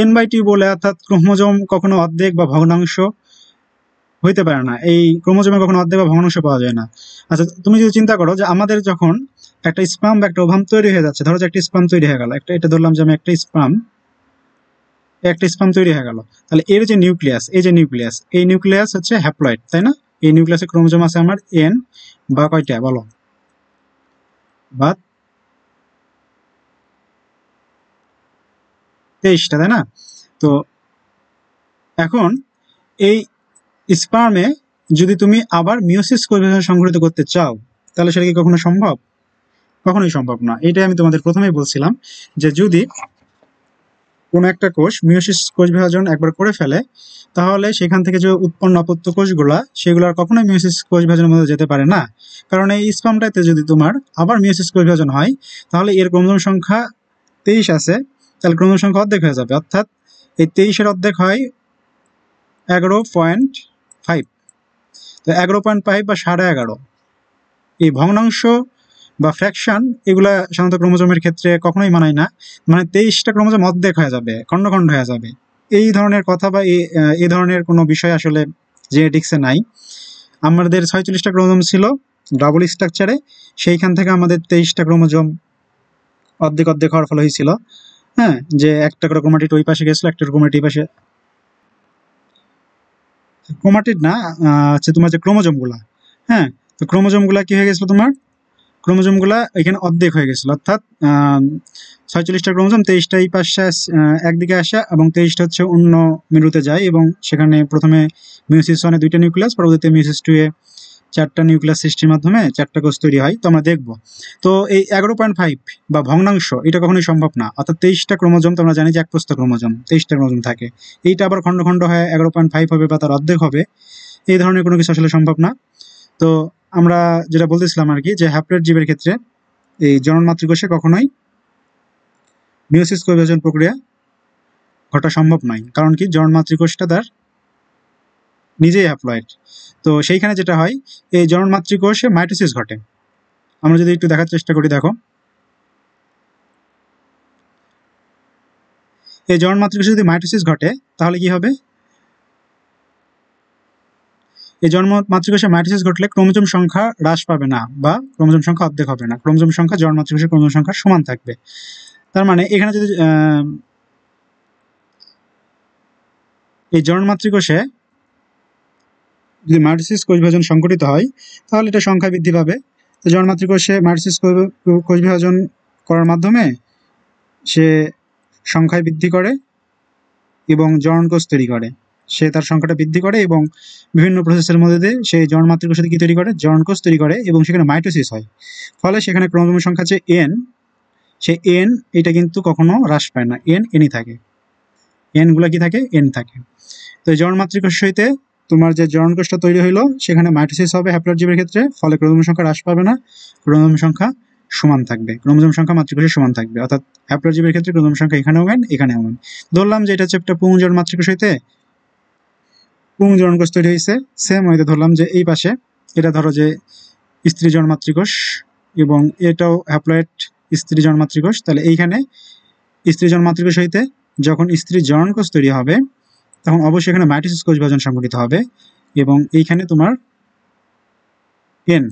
n/2 বলে অর্থাৎ ক্রোমোজোম কখনো অর্ধেক বা ভগ্নাংশ হইতে পারে না। এই ক্রোমোজোমে কখনো অর্ধেক বা ভগ্নাংশ পাওয়া যায় না। আচ্ছা, তুমি যদি চিন্তা করো যে আমাদের যখন একটা স্পার্ম বা একটা ওভাম তৈরি হয়ে যাচ্ছে, ধরো যে একটা স্পার্ম তৈরি হয়ে গেল, এটা ধরলাম যে আমি একটা স্পার্ম তৈরি হয়ে গেল, তাহলে এর যে নিউক্লিয়াস, এই নিউক্লিয়াস হচ্ছে হ্যাপ্লয়েড, তাই না? এই নিউক্লিয়াসে ক্রোমোজোম আছে আমার এন বা কয়টা বলো, বা 23টা, তাই না? তো এখন এই স্পার্মে যদি তুমি আবার মিওসিস কোষ বিভাজন সংঘটিত করতে চাও, তাহলে সেটা কি কখনো সম্ভব? কখনোই সম্ভব না। এটাই আমি তোমাদের প্রথমেই বলছিলাম যে যদি কোনো একটা কোষ মিওসিস কোষ বিভাজন একবার করে ফেলে, তাহলে সেখান থেকে যে উৎপন্ন অপত্য কোষগুলা, সেগুলো আর কখনোই মিওসিস কোষ বিভাজনের মধ্যে যেতে পারে না। কারণ এই স্পার্মটাতে যদি তোমার আবার মিওসিস কোষ বিভাজন হয়, তাহলে এর ক্রোমোজোম সংখ্যা 23 আছে, তাহলে ক্রোমোজোম সংখ্যা অর্ধেক হয়ে যাবে। অর্থাৎ এই 23-এর অর্ধেক হয় 11.5। তো 11.5 বা 11.5, এই ভগ্নাংশ বা ফ্র্যাকশন এগুলা সাধারণত ক্রোমোজোমের ক্ষেত্রে কখনোই মানায় না। মানে 23টা ক্রোমোজোম অর্ধেক হয়ে যাবে, খণ্ড খণ্ড হয়ে যাবে, এই ধরনের কথা বা এই ধরনের কোনো বিষয় আসলে জেনেটিক্সে নাই। আমাদের 46টা ক্রোমোজোম ছিল ডাবল স্ট্রাকচারে, সেইখান থেকে আমাদের 23টা ক্রোমোজোম অর্ধেক অর্ধেক হওয়ার ফলে হয়েছিল। হ্যাঁ, যে একটা করে ক্রোমাটিড ওই পাশে গেছিল, একটা ক্রোমাটিড এই পাশে, ক্রোমাটিড না, হচ্ছে তোমার যে ক্রোমোজোমগুলা। হ্যাঁ, তো ক্রোমোজোমগুলা কি হয়ে গেছিল, তোমার ক্রোমোজোমগুলা এখানে অর্ধেক হয়ে গেছিল। অর্থাৎ 46টা ক্রোমোজোম 23টা এই পাশে একদিকে আসে এবং 23টা হচ্ছে অন্য মেরুতে যায়, এবং সেখানে প্রথমে মিওসিস 1-এ 2টা নিউক্লিয়াস, পরবর্তীতে মিওসিস 2-এ 4টা নিউক্লিয়াস সৃষ্টির মাধ্যমে 4টা কোষ তৈরি হয়। তো আমরা দেখবো। তো এই 11.5 বা ভগ্নাংশ এটা কখনোই সম্ভব না। অর্থাৎ 23টা ক্রোমোজোম তো আমরা জানি যে একপ্রস্থ ক্রোমোজোম, 23টা ক্রোমোজোম থাকে, এইটা আবার খণ্ড খণ্ড হয়ে 11.5 হবে বা তার অর্ধেক হবে, এই ধরনের কোনো কিছু আসলে সম্ভব না। তো আমরা যেটা বলতেছিলাম আর কি, যে হ্যাপ্লয়েড জীবের ক্ষেত্রে এই জনন মাতৃকোষে কখনোই মিওসিস কোষ বিভাজন প্রক্রিয়া ঘটা সম্ভব নয়। কারণ কি, জনন মাতৃকোষটা তার নিজেই হ্যাপ্লয়েড। তো সেইখানে যেটা হয়, এই জনন মাতৃকোষে মাইটোসিস ঘটে। আমরা যদি একটু দেখার চেষ্টা করি, দেখো এই জনন মাতৃকোষে যদি মাইটোসিস ঘটে, তাহলে কি হবে, এই জন্ম মাতৃকোষে মাইটোসিস ঘটলে ক্রোমোজোম সংখ্যা হ্রাস পাবে না বা ক্রোমোজোম সংখ্যা অর্ধেক হবে না, ক্রোমোজোম সংখ্যা জন্ম মাতৃকোষের ক্রোমোজোম সংখ্যার সমান থাকবে। তার মানে এখানে যদি এই জনন মাতৃকোষে যদি মাইটোসিস কোষ বিভাজন সংঘটিত হয়, তাহলে এটা সংখ্যা বৃদ্ধি পাবে। তো জনন মাতৃকোষে মাইটোসিস কোষ বিভাজন করার মাধ্যমে সে সংখ্যায় বৃদ্ধি করে এবং জনন কোষ তৈরি করে, সে তার সংখ্যাটা বৃদ্ধি করে এবং বিভিন্ন প্রসেসের মধ্যে দিয়ে সেই জনন মাতৃকোষে কি তৈরি করে, জনন কোষ তৈরি করে, এবং সেখানে মাইটোসিস হয়। ফলে সেখানে ক্রোমোজোমের সংখ্যা যে এন, সেই এন এটা কিন্তু কখনো হ্রাস পায় না, এনই থাকে, এনগুলো কি থাকে, এন থাকে। তো এই জনন মাতৃকোষ হইতে তোমার যে জনন কোষটা তৈরি হইলো, সেখানে মাইটোসিস হবে হ্যাপ্লয়েড জীবের ক্ষেত্রে, ফলে ক্রোমোজোম সংখ্যা হ্রাস পাবে না, ক্রোমোজোম সংখ্যা সমান থাকবে, ক্রোমোজোম সংখ্যা মাতৃকোষে সমান থাকবে। অর্থাৎ হ্যাপ্লয়েড জীবের ক্ষেত্রে ক্রোমোজোম সংখ্যা এখানেও এন, এখানেও এন। ধরলাম যে এটা হচ্ছে একটা পুংজনন মাতৃকোষ হইতে পুংজনন কোষ তৈরি হয়েছে, সেম হইতে ধরলাম যে এই পাশে এটা ধরো যে স্ত্রী জনন মাতৃকোষ, এবং এটাও হ্যাপ্লয়েড স্ত্রী জনন মাতৃকোষ। তাহলে এইখানে স্ত্রী জনন মাতৃকোষ হইতে যখন স্ত্রী জনন কোষ তৈরি হবে, তখন অবশ্যই এখানে মাইটোসিস কোষ বিভাজন সংঘটিত হবে, এবং এইখানে তোমার এন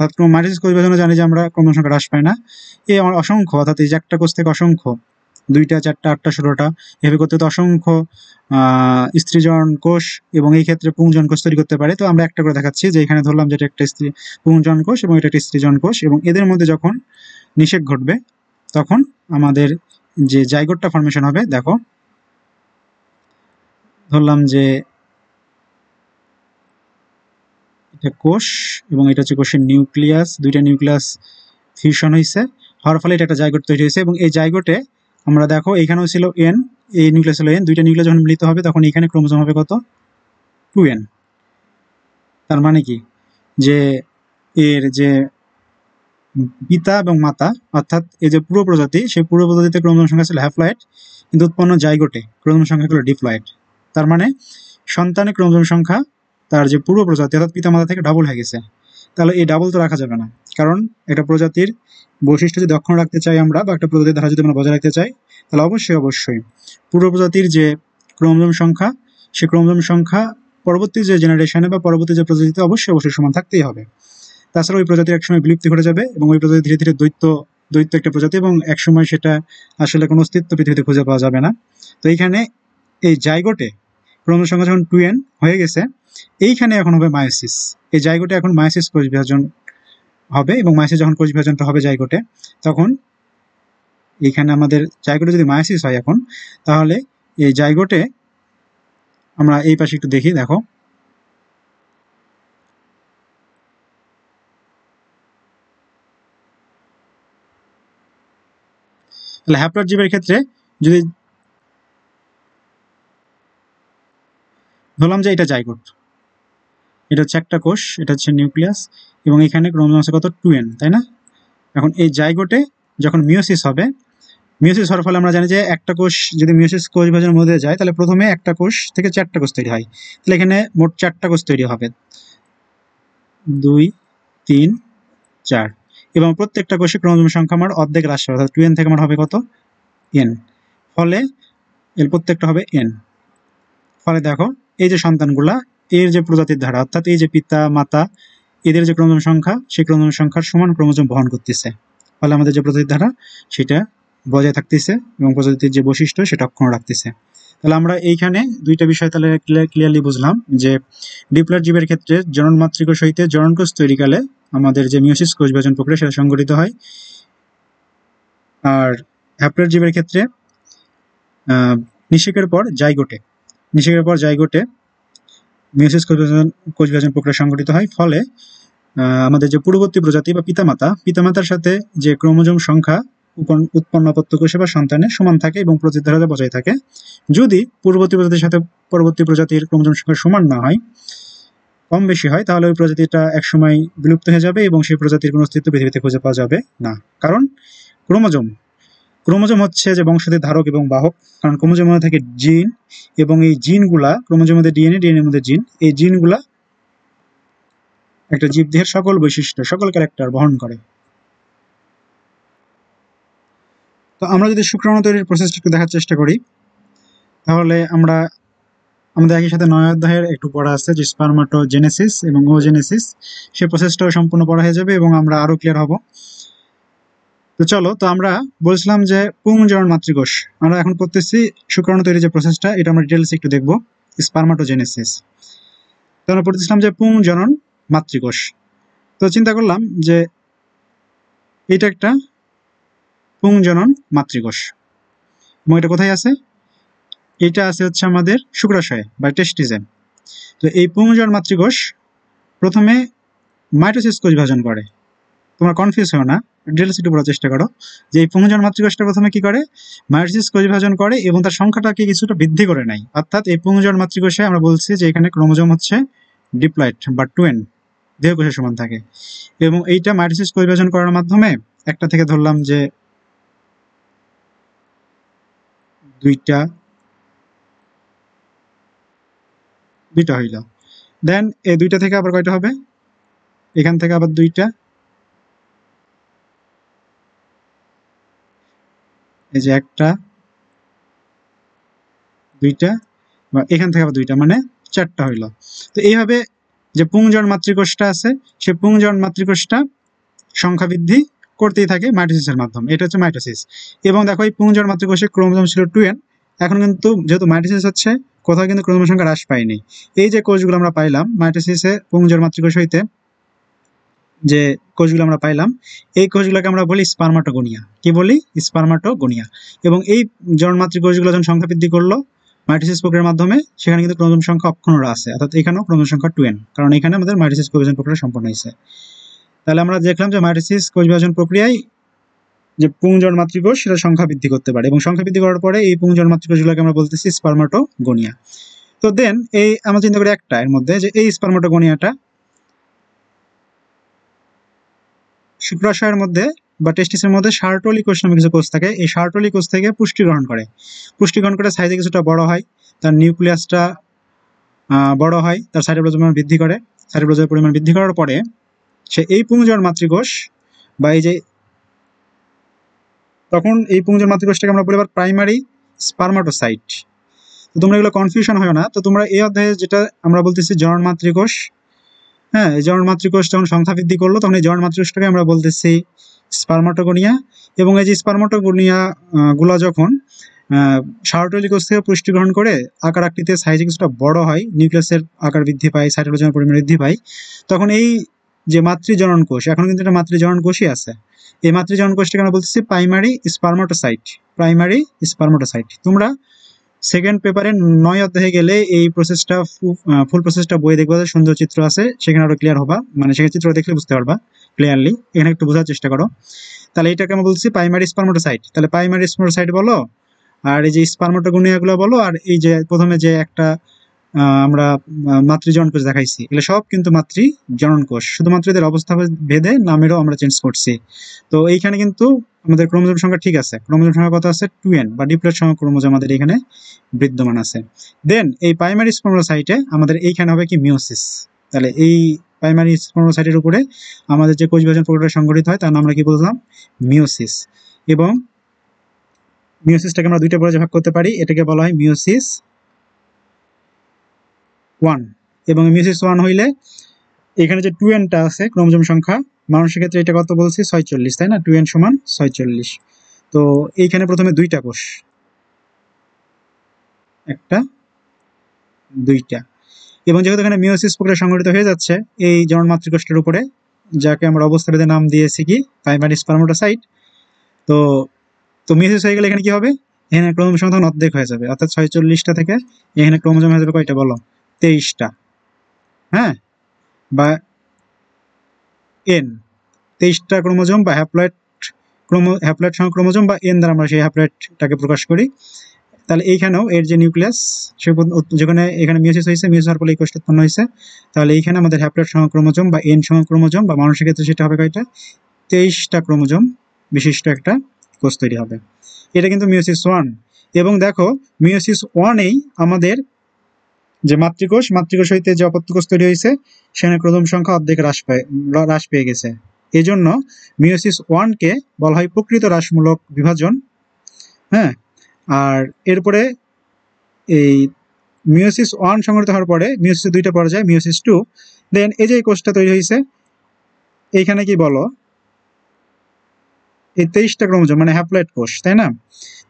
অর্থাৎ মাইটোসিস কোষ বিভাজনে জানি যে আমরা ক্রোমোজোম সংখ্যা হ্রাস পায় না, এই আমার অসংখ্য, অর্থাৎ এই যে একটা কোষ থেকে অসংখ্য 2টা 4টা 8টা 16টা এভাবে করতে অসংখ্য স্ত্রীজন কোষ এবং এই ক্ষেত্রে পুংজন কোষ তৈরি করতে পারে। তো আমরা একটা করে দেখাচ্ছি যে এখানে ধরলাম যেটা একটা পুংজন কোষ এবং এটা একটা স্ত্রীজন কোষ, এবং এদের মধ্যে যখন নিষেক ঘটবে তখন আমাদের যে জাইগোটটা ফর্মেশন হবে, দেখো ধরলাম যে এটা কোষ এবং এটা হচ্ছে কোষের নিউক্লিয়াস, 2টা নিউক্লিয়াস ফিউশন হয়েছে, হওয়ার ফলে এটা একটা জাইগোট তৈরি হয়েছে। এবং এই জাইগোটে আমরা দেখো এখানেও ছিল এন, এই নিউক্লিয়াস হলো এন, 2টা নিউক্লিয়াস যখন মিলিত হবে তখন এখানে ক্রোমোজোম হবে কত, 2n। তার মানে কি যে এর যে পিতা এবং মাতা অর্থাৎ এই যে পুরো প্রজাতি, সেই পুরো প্রজাতিতে ক্রোমোজোম সংখ্যা ছিল হ্যাপ্লয়েড, কিন্তু উৎপন্ন জাইগোটে ক্রোমোজোম সংখ্যা হলো ডিপ্লয়েড। তার মানে সন্তানের ক্রোমোজোম সংখ্যা তার যে পুরো প্রজাতি অর্থাৎ পিতা মাতা থেকে ডাবল হয়ে গেছে। তাহলে এই ডাবল তো রাখা যাবে না, কারণ একটা প্রজাতির বৈশিষ্ট্য যদি অক্ষুণ্ণ রাখতে চাই আমরা, বা একটা প্রজাতির ধারা যদি আমরা বজায় রাখতে চাই, তাহলে অবশ্যই পুরো প্রজাতির যে ক্রোমোজোম সংখ্যা, সেই ক্রোমোজোম সংখ্যা পরবর্তী যে জেনারেশনে বা পরবর্তী যে প্রজাতিতে অবশ্যই সমান থাকতেই হবে। তাছাড়া ওই প্রজাতির একসময় বিলুপ্তি ঘটে যাবে এবং ওই প্রজাতি ধীরে ধীরে দৈত্য একটা প্রজাতি, এবং একসময় সেটা আসলে কোনো অস্তিত্ব পৃথিবীতে খুঁজে পাওয়া যাবে না। তো এইখানে এই জাইগোটে ক্রোমোজোম সংখ্যা যখন 2n হয়ে গেছে, এইখানে এখন হবে মায়োসিস। এই জাইগোটে এখন মায়োসিস কোষ বিভাজন হবে, এবং মায়োসিস যখন কোষ বিভাজনটা হবে জাইগোটে, তখন এইখানে আমাদের জাইগোটে যদি মায়োসিস হয় এখন, তাহলে এই জাইগোটে আমরা এই পাশে একটু দেখি, দেখো তাহলে হ্যাপ্লয়েড জীবের ক্ষেত্রে যদি ধরলাম যে এটা জাইগোট, এটা হচ্ছে একটা কোষ, এটা হচ্ছে নিউক্লিয়াস, এবং এখানে ক্রোমোজোম আছে কত, 2n, তাই না? এখন এই জাইগোটে যখন মিওসিস হবে, মিওসিস হওয়ার ফলে আমরা জানি যে একটা কোষ যদি মিওসিস কোষ বিভাজনের মধ্যে যায়, তাহলে প্রথমে একটা কোষ থেকে 4টা কোষ তৈরি হয়। তাহলে এখানে মোট 4টা কোষ তৈরি হবে, 2 3 4, এবং প্রত্যেকটা কোষে ক্রোমোজোম সংখ্যা আমার অর্ধেক হ্রাস হবে, অর্থাৎ 2n থেকে আমার হবে কত, n। ফলে এর প্রত্যেকটা হবে n। ফলে দেখো এই যে সন্তানগুলা, এর যে প্রজাতির ধারা অর্থাৎ এই যে পিতা মাতা, এদের যে ক্রোমোজোম সংখ্যা, সেই ক্রোমোজোম সংখ্যার সমান ক্রোমোজোম বহন করতেছে। ফলে আমাদের যে প্রজাতির ধারা সেটা বজায় থাকতেছে এবং প্রজাতির যে বৈশিষ্ট্য সেটা অক্ষুণ্ণ রাখতেছে। তাহলে আমরা এইখানে 2টা বিষয় তাহলে ক্লিয়ারলি বুঝলাম যে ডিপ্লয়েড জীবের ক্ষেত্রে জনন মাতৃকোষ হইতে জননকোষ তৈরিকালে আমাদের যে মিওসিস কোষ বিভাজন প্রক্রিয়া সেটা সংঘটিত হয়, আর হ্যাপ্লয়েড জীবের ক্ষেত্রে নিষেকের পর জাইগোটে মিওসিস কোষ বিভাজন প্রক্রিয়া সংঘটিত হয়। ফলে আমাদের যে পূর্ববর্তী প্রজাতি বা পিতামাতার সাথে যে ক্রোমোজোম সংখ্যা উৎপন্ন আপত্য কোষে বা সন্তানের সমান থাকে এবং প্রজাতির ধারা বজায় থাকে। যদি পূর্ববর্তী প্রজাতির সাথে পরবর্তী প্রজাতির ক্রোমোজোম সংখ্যা সমান না হয়, কম বেশি হয়, তাহলে ওই প্রজাতিটা একসময় বিলুপ্ত হয়ে যাবে এবং সেই প্রজাতির কোনো অস্তিত্ব পৃথিবীতে খুঁজে পাওয়া যাবে না। কারণ ক্রোমোজোম হচ্ছে যে বংশদের ধারক এবং বাহক, কারণ ক্রোমোজোমের মধ্যে থাকে জিন, এবং এই জিনগুলা ক্রোমোজোমের মধ্যে ডিএনএ মধ্যে জিন, এই জিনগুলা একটা জীবদেহের সকল বৈশিষ্ট্য সকল ক্যারেক্টার বহন করে। তো আমরা যদি শুক্রাণু তৈরির প্রসেসটা একটু দেখার চেষ্টা করি, তাহলে আমরা আমাদের একই সাথে 9 অধ্যায়ের একটু পড়া আছে যে স্পারমাটোজেনেসিস এবং ওজেনেসিস, সেই প্রসেসটাও সম্পূর্ণ পড়া হয়ে যাবে এবং আমরা আরো ক্লিয়ার হব। তো চলো, তো আমরা বলছিলাম যে পুংজনন মাতৃকোষ, আমরা এখন করতেছি শুক্রাণু তৈরির যে প্রসেসটা, এটা আমরা ডিটেলসে একটু দেখব, স্পারমাটোজেনেসিস। তো আমরা পড়তেছিলাম যে পুংজনন মাতৃকোষ। তো চিন্তা করলাম যে এটা একটা পুংজনন মাতৃকোষ, এবং এটা কোথায় আছে, এটা আছে হচ্ছে আমাদের শুক্রাশয়ে বা টেস্টিসে। তো এই পুংজনন মাতৃকোষ প্রথমে মাইটোসিস কোষ বিভাজন করে। তোমরা কনফিউজ হও না, ডিটেলস একটু পড়ার চেষ্টা করো যে এই পুংজনন মাতৃকোষটা প্রথমে কি করে, মাইটোসিস কোষ বিভাজন করে এবং তার সংখ্যাটাকে কিছুটা বৃদ্ধি করে নেয়। অর্থাৎ এই পুংজনন মাতৃকোষে আমরা বলছি যে এখানে ক্রোমোজোম হচ্ছে ডিপ্লয়েড বা 2n দেহকোষের সমান থাকে, এবং এইটা মাইটোসিস কোষ বিভাজন করার মাধ্যমে একটা থেকে ধরলাম যে 2টা হইল, দেন এই 2টা থেকে আবার কয়টা হবে, এখান থেকে আবার 2টা, এই যে 1টা 2টা, এখান থেকে আবার 2টা, মানে 4টা হইল। তো এইভাবে যে পুংজন মাতৃকোষটা আছে সেই পুংজন মাতৃকোষটা সংখ্যা বৃদ্ধি করতেই থাকে মাইটোসিসের মাধ্যমে, এটা হচ্ছে মাইটোসিস। এবং দেখো এই পুংজন মাতৃকোষে ক্রোমোজোম ছিল 2n, এখন কিন্তু যেহেতু মাইটোসিস হচ্ছে কোথাও কিন্তু ক্রোমোজোম সংখ্যা হ্রাস পায়নি। এই যে কোষগুলো আমরা পাইলাম মাইটোসিসে পুংজন মাতৃকোষ হইতে যে কোষগুলো আমরা পাইলাম, এই কোষগুলোকে আমরা বলি স্পার্মাটোগোনিয়া। কি বলি? স্পার্মাটোগোনিয়া। এবং এই জনমাতৃ কোষগুলো যখন সংখ্যা বৃদ্ধি করলো মাইটোসিস প্রক্রিয়ার মাধ্যমে, সেখানে কিন্তু ক্রোমোজোম সংখ্যা অক্ষুণ্ণ আছে, অর্থাৎ এখানেও ক্রোমোজোম সংখ্যা 2n, কারণ এখানে আমাদের মাইটোসিস কোষ বিভাজন প্রক্রিয়া সম্পন্ন হয়েছে। তাহলে আমরা দেখলাম যে মাইটোসিস কোষ বিভাজন প্রক্রিয়ায় যে পুংজন মাতৃকোষ সেটা সংখ্যা বৃদ্ধি করতে পারে, এবং সংখ্যা বৃদ্ধি করার পরে এই পুংজন মাতৃকোষগুলোকে আমরা বলতেছি স্পার্মাটোগোনিয়া। তো দেন এই আমরা চিন্তা করি একটা এর মধ্যে যে এই স্পার্মাটোগোনিয়াটা শুক্রাশয়ের মধ্যে বা টেস্টিসের মধ্যে সার্টোলি কোষ নামে কিছু কোষ থাকে, এই সার্টোলি কোষ থেকে পুষ্টি গ্রহণ করে, পুষ্টি গ্রহণ করে সাইজে কিছুটা বড় হয়, তার নিউক্লিয়াসটা বড় হয়, তার সাইটোপ্লাজমের বৃদ্ধি করে, সাইটোপ্লাজমের পরিমাণ বৃদ্ধি করার পরে সে এই পুংজন মাতৃকোষ বা এই যে তখন এই পুংজন মাতৃকোষটাকে আমরা বলি আবার প্রাইমারি স্পার্মাটোসাইট। তো তোমরা এগুলো কনফিউশন হয় না, তো তোমরা এই অধ্যায়ে যেটা আমরা বলতেছি জনন মাতৃকোষ, হ্যাঁ এই জনন মাতৃকোষ যখন সংখ্যা বৃদ্ধি করলো তখন এই জনন মাতৃকোষটাকে আমরা বলতেছি স্পার্মাটোগোনিয়া। এবং এই যে স্পার্মাটোগোনিয়া গুলো যখন সার্টোলি কোষ থেকে পুষ্টি গ্রহণ করে আকার আকৃতিতে সাইজে কিছুটা বড় হয়, নিউক্লিয়াসের আকার বৃদ্ধি পায়, সাইটোপ্লাজমের পরিমাণ বৃদ্ধি পায়, তখন এই যে মাতৃজনন কোষ, এখন কিন্তু এটা মাতৃজনন কোষই আছে, এই মাতৃজনন কোষটাকে আমরা বলতেছি প্রাইমারি স্পার্মাটোসাইট, প্রাইমারি স্পার্মাটোসাইট। তোমরা সেকেন্ড পেপারে 9 অধ্যায়ে গেলে এই প্রসেসটা ফুল প্রসেসটা বই দেখবে, সুন্দর চিত্র আছে, সেখানে আরো ক্লিয়ার হবা, মানে সেখানে চিত্র দেখলে বুঝতে পারবা ক্লিয়ারলি, এখানে একটু বোঝার চেষ্টা করো। তাহলে এটাকে আমরা বলছি প্রাইমারি স্পার্মাটোসাইট, তাহলে প্রাইমারি স্পার্মাটোসাইট বলো, আর এই যে স্পার্মাটোগোনিয়াগুলো বলো, আর এই যে প্রথমে যে একটা আমরা মাতৃজনন কোষ দেখাইছি, এগুলো সব কিন্তু মাতৃজনন কোষ, শুধুমাত্র এদের অবস্থা ভেদে নামেরও আমরা চেঞ্জ করছি। তো এইখানে কিন্তু আমাদের ক্রোমোজোম সংখ্যা ঠিক আছে, ক্রোমোজোম সংখ্যা কত আছে? 2n বা ডিপ্লয়েড সংখ্যক ক্রোমোজোম আমাদের এখানে বিদ্যমান আছে। দেন এই প্রাইমারি স্পার্মাটোসাইটে আমাদের এইখানে হবে কি মিওসিস। তাহলে এই প্রাইমারি স্পার্মাটোসাইটের উপরে আমাদের যে কোষ বিভাজন প্রক্রিয়া সংঘটিত হয় তার নাম আমরা কি বললাম? মিওসিস। এবং মিওসিসটাকে আমরা দুইটা পর্যায়ে ভাগ করতে পারি, এটাকে বলা হয় মিওসিস 1। এবং মিওসিস 1 হইলে এখানে যে 2nটা আছে ক্রোমোজোম সংখ্যা, মানুষের ক্ষেত্রে এটা কত বলছি? 46, তাই না? 2n সমান 46। তো এইখানে প্রথমে দুইটা কোষ, একটা দুইটা, এবং যেহেতু এখানে মিওসিস প্রক্রিয়া সংঘটিত হয়ে যাচ্ছে এই জনন মাতৃকোষের উপরে, যাকে আমরা অবস্থা ভেদে নাম দিয়েছি কি প্রাইমারি স্পার্মাটোসাইট। তো তো মিওসিস হয়ে গেলে এখানে কি হবে? এখানে ক্রোমোজোম সংখ্যা অর্ধেক হয়ে যাবে, অর্থাৎ 46টা থেকে এখানে ক্রোমোজোম হয়ে যাবে কয়টা বলো? 23টা, হ্যাঁ, বা n 23টা ক্রোমোজোম বা হ্যাপ্লয়েড সংখ্যক ক্রোমোজোম বা n দ্বারা আমরা সেই হ্যাপ্লয়েডটাকে প্রকাশ করি। তাহলে এইখানেও এর যে নিউক্লিয়াস, যেখানে এখানে মিওসিস হয়েছে, মিওসিস হওয়ার ফলে এই কোষটা উৎপন্ন হয়েছে, তাহলে এইখানে আমাদের হ্যাপ্লয়েড সংখ্যক ক্রোমোজোম বা n সংখ্যক ক্রোমোজোম, বা মানুষের ক্ষেত্রে সেটা হবে কয়টা? 23টা ক্রোমোজোম বিশিষ্ট একটা কোষ তৈরি হবে। এটা কিন্তু মিওসিস 1। এবং দেখো মিওসিস 1-এই আমাদের যে মাতৃকোষ হইতে যে অপত্য কোষ তৈরি হয়েছে সেখানে ক্রোমোজোম সংখ্যা অর্ধেক হ্রাস পেয়ে গেছে। এই জন্য মিওসিস 1-কে বলা হয় প্রকৃত হ্রাসমূলক বিভাজন, হ্যাঁ। আর এরপরে এই মিওসিস 1 সংঘটিত হওয়ার পরে মিওসিসের দুইটা পর্যায়, মিওসিস 2, দেন এই যে কোষটা তৈরি হয়েছে এইখানে কি বলো? এই 23টা ক্রোমোজোম মানে হ্যাপ্লয়েড কোষ, তাই না?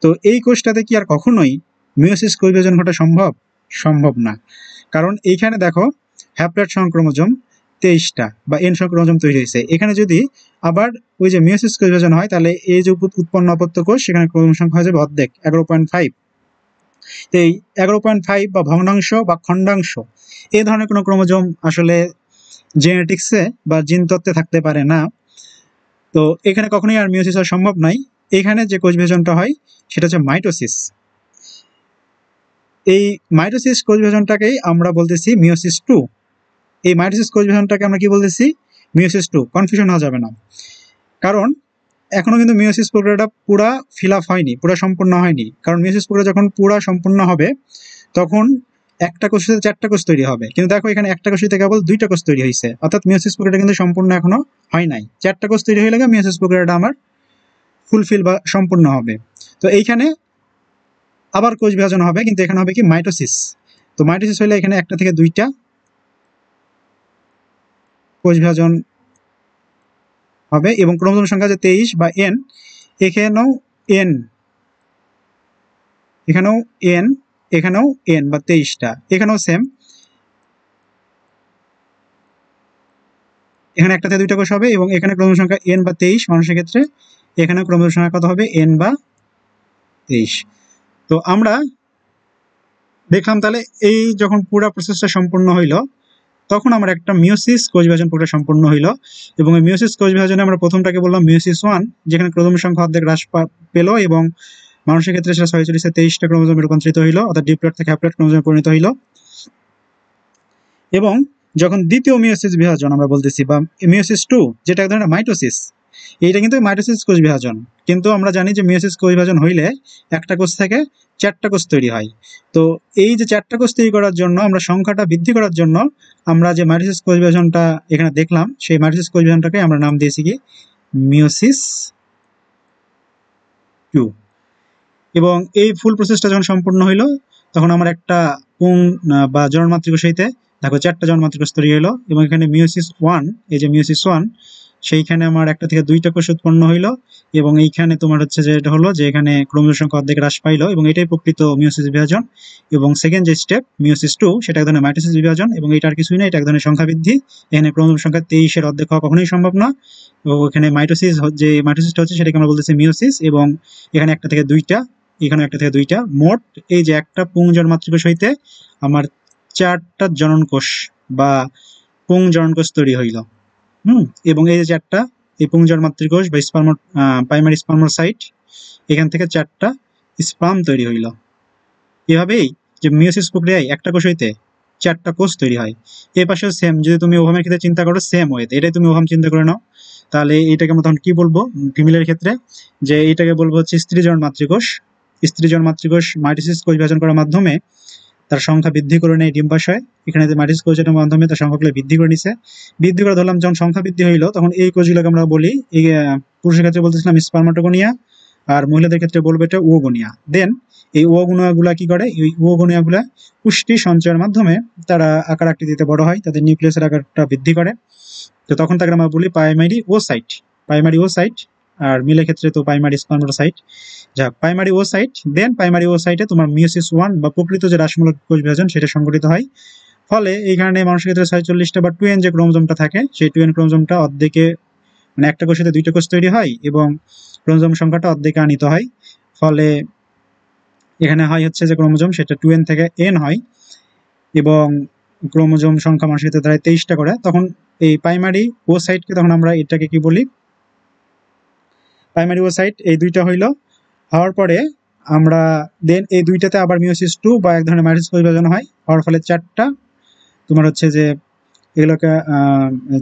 তো এই কোষটাতে কি আর কখনোই মিওসিস কোষ বিভাজন ঘটা সম্ভব না, কারণ এইখানে দেখো হ্যাপ্লয়েড সংখ্যক ক্রোমোজোম 23টা বা n সংখ্যক ক্রোমোজোম তৈরি হয়েছে। এখানে যদি আবার ওই যে মিওসিস কোষ বিভাজন হয় তাহলে এই যে উৎপন্ন অপত্য কোষ সেখানে ক্রোমোজোম সংখ্যা হয়ে যাবে অর্ধেক, 11.5। এই 11.5 বা ভগ্নাংশ বা খণ্ডাংশ এই ধরনের কোনো ক্রোমোজোম আসলে জেনেটিক্সে বা জিন তত্ত্বে থাকতে পারে না। তো এখানে কখনোই আর মিওসিস হওয়া সম্ভব নয়। এখানে যে কোষ বিভাজনটা হয় সেটা হচ্ছে মাইটোসিস। এই মাইটোসিস কোষ বিভাজনটাকেই আমরা বলতেছি মিওসিস 2। এই মাইটোসিস কোষ বিভাজনটাকে আমরা কি বলতেছি? মিওসিস 2। কনফিউশন হওয়া যাবে না, কারণ এখনো কিন্তু মিওসিস প্রক্রিয়াটা পুরা ফিল আপ হয়নি, পুরা সম্পূর্ণ হয়নি। কারণ মিওসিস প্রক্রিয়া যখন পুরা সম্পূর্ণ হবে তখন একটা কোষ থেকে 4টা কোষ তৈরি হবে, কিন্তু দেখো এখানে একটা কোষ থেকে কেবল 2টা কোষ তৈরি হয়েছে, অর্থাৎ মিওসিস প্রক্রিয়াটা কিন্তু সম্পূর্ণ এখনো হয় নাই। 4টা কোষ তৈরি হয়ে গেলে মিওসিস প্রক্রিয়াটা আমার ফুলফিল বা সম্পূর্ণ হবে। তো এইখানে আবার কোষ বিভাজন হবে, কিন্তু এখানে হবে কি মাইটোসিস। তো মাইটোসিস হলে এখানে একটা থেকে 2টা, কোষ বিভাজন হবে এবং ক্রোমোজোম সংখ্যা যে 23 বা n, এখানেও n, এখানেও n, এখানেও n বা 23টা, এখানেও সেম, এখানে একটা থেকে দুইটা কোষ হবে এবং এখানে ক্রোমোজোম সংখ্যা n বা 23 মানুষের ক্ষেত্রে, এখানে ক্রোমোজোম সংখ্যা কত হবে n বা 23। তো আমরা দেখলাম তাহলে এই যখন পুরো প্রসেসটা সম্পূর্ণ হইলো তখন আমার একটা মিওসিস কোষ বিভাজন প্রক্রিয়া সম্পূর্ণ হইলো এবং এই মিওসিস কোষ বিভাজনে আমরা প্রথমটাকে বললাম মিওসিস 1, যেখানে ক্রোমোজোম সংখ্যা অর্ধেক হ্রাস পেল এবং মানুষের ক্ষেত্রে সেটা 46 থেকে 23টা ক্রোমোজোমে রূপান্তরিত হইলো, অর্থাৎ ডিপ্লয়েড থেকে হ্যাপ্লয়েড ক্রোমোজোমে পরিণত হইলো। এবং যখন দ্বিতীয় মিওসিস বিভাজন আমরা বলতেছি বা মিওসিস 2, যেটা এক ধরনের মাইটোসিস, এইটা কিন্তু মাইটোসিস কোষ বিভাজন, কিন্তু আমরা জানি যে মিওসিস কোষ বিভাজন হইলে একটা কোষ থেকে 4টা কোষ তৈরি হয়। তো এই যে 4টা কোষ তৈরি করার জন্য আমরা সংখ্যাটা বৃদ্ধি করার জন্য আমরা যে মাইটোসিস কোষ বিভাজনটা এখানে দেখলাম, সেই মাইটোসিস কোষ বিভাজনটাকে আমরা নাম দিয়েছি কি মিওসিস 2। এবং এই ফুল প্রসেসটা যখন সম্পূর্ণ হইলো তখন আমার একটা পুং বা জনন মাতৃকোষ হইতে দেখো 4টা জনন মাতৃকোষ তৈরি হইলো এবং এখানে মিওসিস 1, এই যে মিওসিস 1, সেইখানে আমার একটা থেকে 2টা কোষ উৎপন্ন হইলো এবং এইখানে তোমার হচ্ছে যে এটা হলো যে এখানে ক্রোমোজোম সংখ্যা অর্ধেক হ্রাস পাইলো এবং এটাই প্রকৃত মিওসিস বিভাজন। এবং সেকেন্ড যে স্টেপ মিওসিস 2, সেটা এক ধরনের মাইটোসিস বিভাজন এবং এটা আর কিছুই না, এটা এক ধরনের সংখ্যা বৃদ্ধি। এখানে ক্রোমোজোম সংখ্যা 23-এর অর্ধেক হওয়া কখনোই সম্ভব না এবং এখানে মাইটোসিস, যে মাইটোসিসটা হচ্ছে সেটাকে আমরা বলতেছি মিওসিস এবং এখানে একটা থেকে 2টা, এখানে একটা থেকে 2টা, মোট এই যে একটা পুংজন মাতৃকোষ হইতে আমার 4টা জনন কোষ বা পুং জনন কোষ তৈরি হইল। এবং এই যে 4টা, এই পুংজন মাতৃকোষ বা প্রাইমারি স্পার্মোসাইট, এখান থেকে 4টা স্পার্ম তৈরি হইল। এভাবেই যে মিওসিস প্রক্রিয়ায় একটা কোষ হইতে 4টা কোষ তৈরি হয়। এই পাশেও সেম, যদি তুমি ওভামের ক্ষেত্রে চিন্তা করো সেম ওয়েতে, এটাই তুমি ওভাম চিন্তা করে নাও, তাহলে এটাকে আমরা তখন কি বলবো ফিমেলের ক্ষেত্রে, যে এটাকে বলবো হচ্ছে স্ত্রীজন মাতৃকোষ। স্ত্রীজন মাতৃকোষ মাইটোসিস কোষ বিভাজন করার মাধ্যমে তার সংখ্যা বৃদ্ধি করে নেয় ডিম্বাশয়, এখানে যে মাইটোসিস কোষ বিভাজনের মাধ্যমে তার সংখ্যাগুলো বৃদ্ধি করে নিছে, বৃদ্ধি করে ধরলাম যখন সংখ্যা বৃদ্ধি হইলো তখন এই কোষগুলোকে আমরা বলি, এই পুরুষের ক্ষেত্রে বলতেছিলাম স্পার্মাটোগোনিয়া আর মহিলাদের ক্ষেত্রে বলবো এটা ওগোনিয়া। দেন এই ওগোনিয়াগুলা কি করে, এই ওগোনিয়াগুলা পুষ্টি সঞ্চয়ের মাধ্যমে তারা আকার আকৃতিতে বড় হয়, তাদের নিউক্লিয়াসের আকারটা বৃদ্ধি করে। তো তখন তাকে আমরা বলি প্রাইমারি ওসাইট, প্রাইমারি ওসাইট, আর মিলের ক্ষেত্রে তো প্রাইমারি স্পার্মাটোসাইট। যাক, প্রাইমারি ওসাইট, দেন প্রাইমারি ওসাইটে তোমার মিওসিস 1 বা প্রকৃত যে রাশিমূলক কোষ বিভাজন সেটা সংঘটিত হয়। ফলে এইখানে মানুষের ক্ষেত্রে 46টা বা 2n যে ক্রোমোজোমটা থাকে, সেই 2n ক্রোমোজোমটা অর্ধেকে, মানে একটা কোষেতে 2টা কোষ তৈরি হয় এবং ক্রোমোজোম সংখ্যাটা অর্ধেকে আনিত হয়। ফলে এখানে হয় হচ্ছে যে ক্রোমোজোম সেটা 2n থেকে n হয় এবং ক্রোমোজোম সংখ্যা মানুষের ক্ষেত্রে দাঁড়ায় 23টা করে। তখন এই প্রাইমারি ওসাইটকে তখন আমরা এটাকে কি বলি, প্রাইমারি ওসাইট। এই 2টা হইল, হওয়ার পরে আমরা দেন এই 2টাতে আবার মিওসিস 2 বা এক ধরনের মাইটোসিস কোষ বিভাজন হয়, হওয়ার ফলে 4টা তোমার হচ্ছে যে এগুলোকে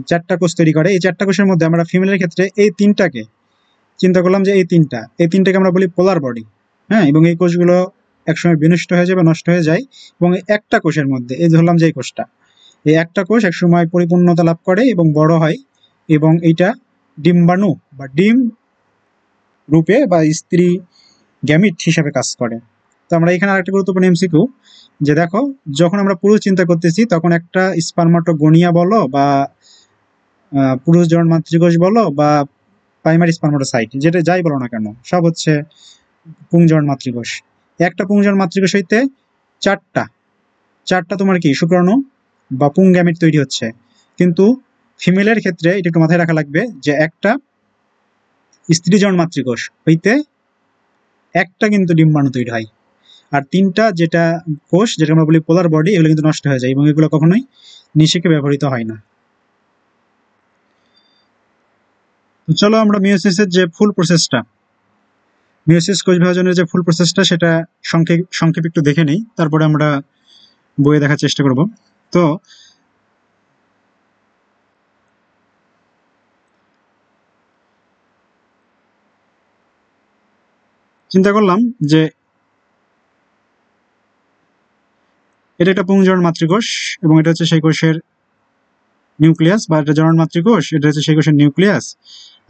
4টা কোষ তৈরি করে। এই 4টা কোষের মধ্যে আমরা ফিমেলের ক্ষেত্রে এই 3টাকে চিন্তা করলাম যে এই 3টাকে আমরা বলি পোলার বডি। হ্যাঁ, এবং এই কোষগুলো একসময় বিনষ্ট হয়ে যায় বা নষ্ট হয়ে যায় এবং একটা কোষের মধ্যে, এই ধরলাম যে এই কোষটা, এই একটা কোষ একসময় পরিপূর্ণতা লাভ করে এবং বড় হয় এবং এইটা ডিম্বাণু বা ডিম রূপে বা স্ত্রী গ্যামিট হিসাবে কাজ করে। তো আমরা এখানে আরেকটা গুরুত্বপূর্ণ এমসিকিউ, যে দেখো যখন আমরা পুরুষ চিন্তা করতেছি তখন একটা স্পার্মাটোগোনিয়া বলো বা পুরুষ জনন মাতৃকোষ বলো বা প্রাইমারি স্পার্মাটোসাইট, যেটা যাই বলো না কেন, সব হচ্ছে পুংজনন মাতৃকোষ। একটা পুংজনন মাতৃকোষ হইতে 4টা তোমার কি শুক্রাণু বা পুং গ্যামিট তৈরি হচ্ছে। কিন্তু ফিমেলের ক্ষেত্রে এটা একটু মাথায় রাখা লাগবে যে একটা স্ত্রীজনন মাতৃকোষ হইতে একটা কিন্তু ডিম্বাণু তৈরি হয়, আর 3টা যেটা কোষ, যেটা আমরা বলি পোলার বডি, এগুলো কিন্তু নষ্ট হয়ে যায় এবং এগুলো কখনোই নিষেকে ব্যবহৃত হয় না। তো চলো আমরা মিওসিসের যে ফুল প্রসেসটা, মিওসিস কোষ বিভাজনের যে ফুল প্রসেসটা সেটা সংক্ষেপে একটু দেখে নেই, তারপরে আমরা বইয়ে দেখার চেষ্টা করব। তো চিন্তা করলাম যে এটা একটা পুংজনন মাতৃকোষ এবং এটা হচ্ছে সেই কোষের নিউক্লিয়াস, বা এটা জনন মাতৃকোষ, এটা হচ্ছে সেই কোষের নিউক্লিয়াস।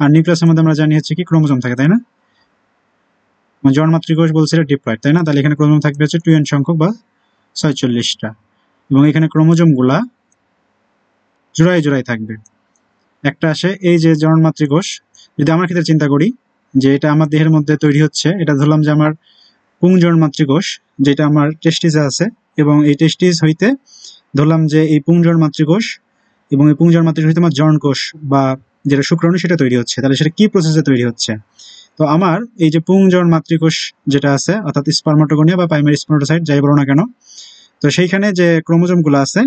আর নিউক্লিয়াসের মধ্যে আমরা জানি হচ্ছে কি ক্রোমোজোম থাকে, তাই না? জনন মাতৃকোষ বলছে এটা ডিপ্লয়েড, তাই না? তাহলে এখানে ক্রোমোজোম থাকবে হচ্ছে 2n সংখ্যক বা 46টা এবং এখানে ক্রোমোজোম গুলা জোড়ায় জোড়ায় থাকবে। একটা আসে এই যে জনন মাতৃকোষ। যদি আমার ক্ষেত্রে চিন্তা করি যে এটা আমার দেহের মধ্যে তৈরি হচ্ছে, এটা ধরলাম যে আমার পুংজনন মাতৃকোষ, যেটা আমার টেস্টিসে আছে, এবং এই টেস্টিস হইতে ধরলাম যে এই পুংজনন মাতৃকোষ, এবং এই পুংজনন মাতৃকোষ হইতে আমার জননকোষ বা যেটা শুক্রাণু সেটা তৈরি হচ্ছে। তাহলে সেটা কি প্রসেসে তৈরি হচ্ছে? তো আমার এই যে পুংজনন মাতৃকোষ যেটা আছে, অর্থাৎ স্পার্মাটোগোনিয়া বা প্রাইমারি স্পার্মাটোসাইট যাই বলো না কেন, তো সেইখানে যে ক্রোমোজোমগুলো আছে,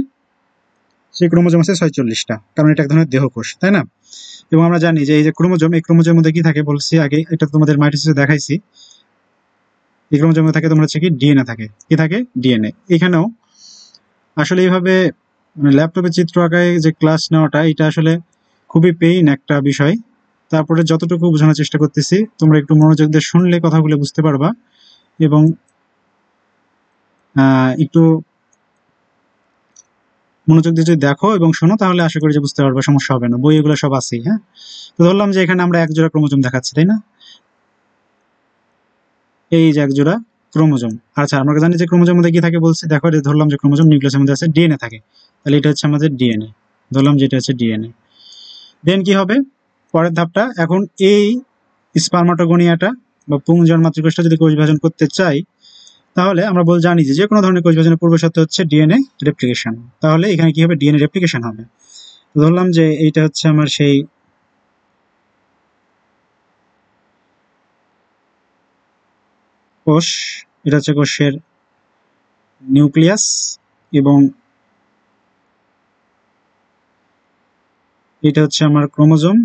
সেই ক্রোমোজোম আছে 46টা, কারণ এটা এক ধরনের দেহকোষ, তাই না? এবং আমরা জানি যে এই যে ক্রোমোজোম, এই ক্রোমোজোমের মধ্যে কি থাকে বলছি আগে, এটা তোমাদের মাইটোসিসে দেখাইছি। এই ক্রোমোজোমে থাকে তোমার হচ্ছে কি ডিএনএ থাকে। কি থাকে? ডিএনএ। এখানেও আসলে এইভাবে ল্যাপটপে চিত্র আঁকায় যে ক্লাস নেওয়াটা, এটা আসলে খুবই পেইন একটা বিষয়। তারপরে যতটুকু বোঝানোর চেষ্টা করতেছি, তোমরা একটু মনোযোগ দিয়ে শুনলে কথাগুলো বুঝতে পারবা, এবং একটু মনোযোগ দিয়ে যদি দেখো এবং শোনো, তাহলে আশা করি যে বুঝতে পারবে, সমস্যা হবে না। বই এগুলো সব আছেই। হ্যাঁ, তো ধরলাম যে এখানে আমরা এক জোড়া ক্রোমোজোম দেখাচ্ছি, তাই না? এই যে এক জোড়া ক্রোমোজোম। আচ্ছা, আমরা জানি যে ক্রোমোজোমের মধ্যে কি থাকে বলছি, দেখো এটা ধরলাম যে ক্রোমোজোম নিউক্লিয়াসের মধ্যে আছে ডিএনএ থাকে। তাহলে এটা হচ্ছে আমাদের ডিএনএ। ধরলাম যে এটা হচ্ছে ডিএনএ। দেন কি হবে পরের ধাপটা? এখন এই স্পার্মাটোগোনিয়াটা বা পুংজনন মাতৃকোষটা যদি কোষ বিভাজন করতে চাই, তাহলে আমরা জানি যে কোনো ধরনের কোষ বিভাজনের পূর্ব শর্ত হচ্ছে ডিএনএ রেপ্লিকেশন। তাহলে এখানে কি হবে? ডিএনএ রেপ্লিকেশন হবে। তো ধরলাম যে এইটা হচ্ছে আমার সেই কোষ, এটা হচ্ছে কোষের নিউক্লিয়াস, এবং এটা হচ্ছে আমার ক্রোমোজোম।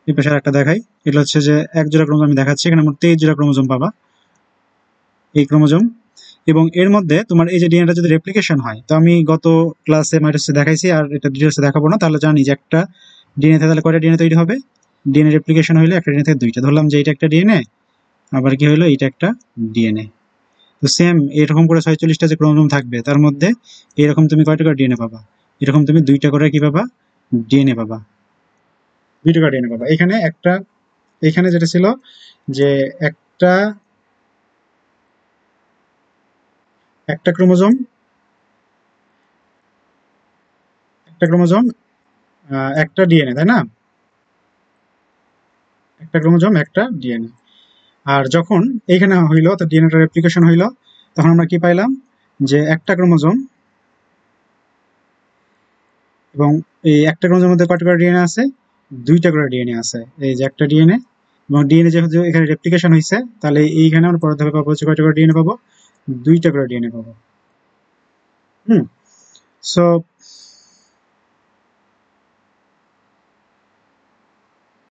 এই পাশে একটা দেখাই, এটা হচ্ছে যে এক জোড়া ক্রোমোজোম আমি দেখাচ্ছি, এখানে মোট 23 জোড়া ক্রোমোজোম পাবা, এই ক্রোমোজোম। এবং এর মধ্যে তোমার এই যে ডিএনএটা যদি রেপ্লিকেশন হয়, তো আমি গত ক্লাসে মাইটোসিসে দেখাইছি, আর এটা ডিটেলসে দেখাবো না, তাহলে জানি যে একটা ডিএনএ থেকে তাহলে কয়টা ডিএনএ তৈরি হবে? ডিএনএ রেপ্লিকেশন হইলে একটা ডিএনএ থেকে দুইটা। ধরলাম যে এটা একটা ডিএনএ, আবার কি হলো, এটা একটা ডিএনএ। তো সেম এরকম করে 46টা যে ক্রোমোজোম থাকবে, তার মধ্যে এরকম তুমি কয়টা করে ডিএনএ পাবা? এরকম তুমি 2টা করে কি পাবা? ডিএনএ পাবা। 2টা করে ডিএনএ পাবা। এখানে একটা, এখানে যেটা ছিল যে একটা একটা ক্রোমোজোম, একটা ক্রোমোজোম একটা ডিএনএ, তাই না? একটা ক্রোমোজোম একটা ডিএনএ। আর যখন এইখানে হইলো, তো ডিএনএটা রেপ্লিকেশন হইলো, তখন আমরা কি পাইলাম? যে একটা ক্রোমোজোম, এবং এই একটা ক্রোমোজোমের মধ্যে কয়টা করে ডিএনএ আছে? 2টা করে ডিএনএ আছে। এই যে একটা ডিএনএ, এবং ডিএনএ যেহেতু এখানে রেপ্লিকেশন হয়েছে, তাহলে এইখানে আমরা পরের ধাপে পাবো হচ্ছে কয়টা করে ডিএনএ পাবো? 2টা করে ডিএনএ পাবো। হুম। সো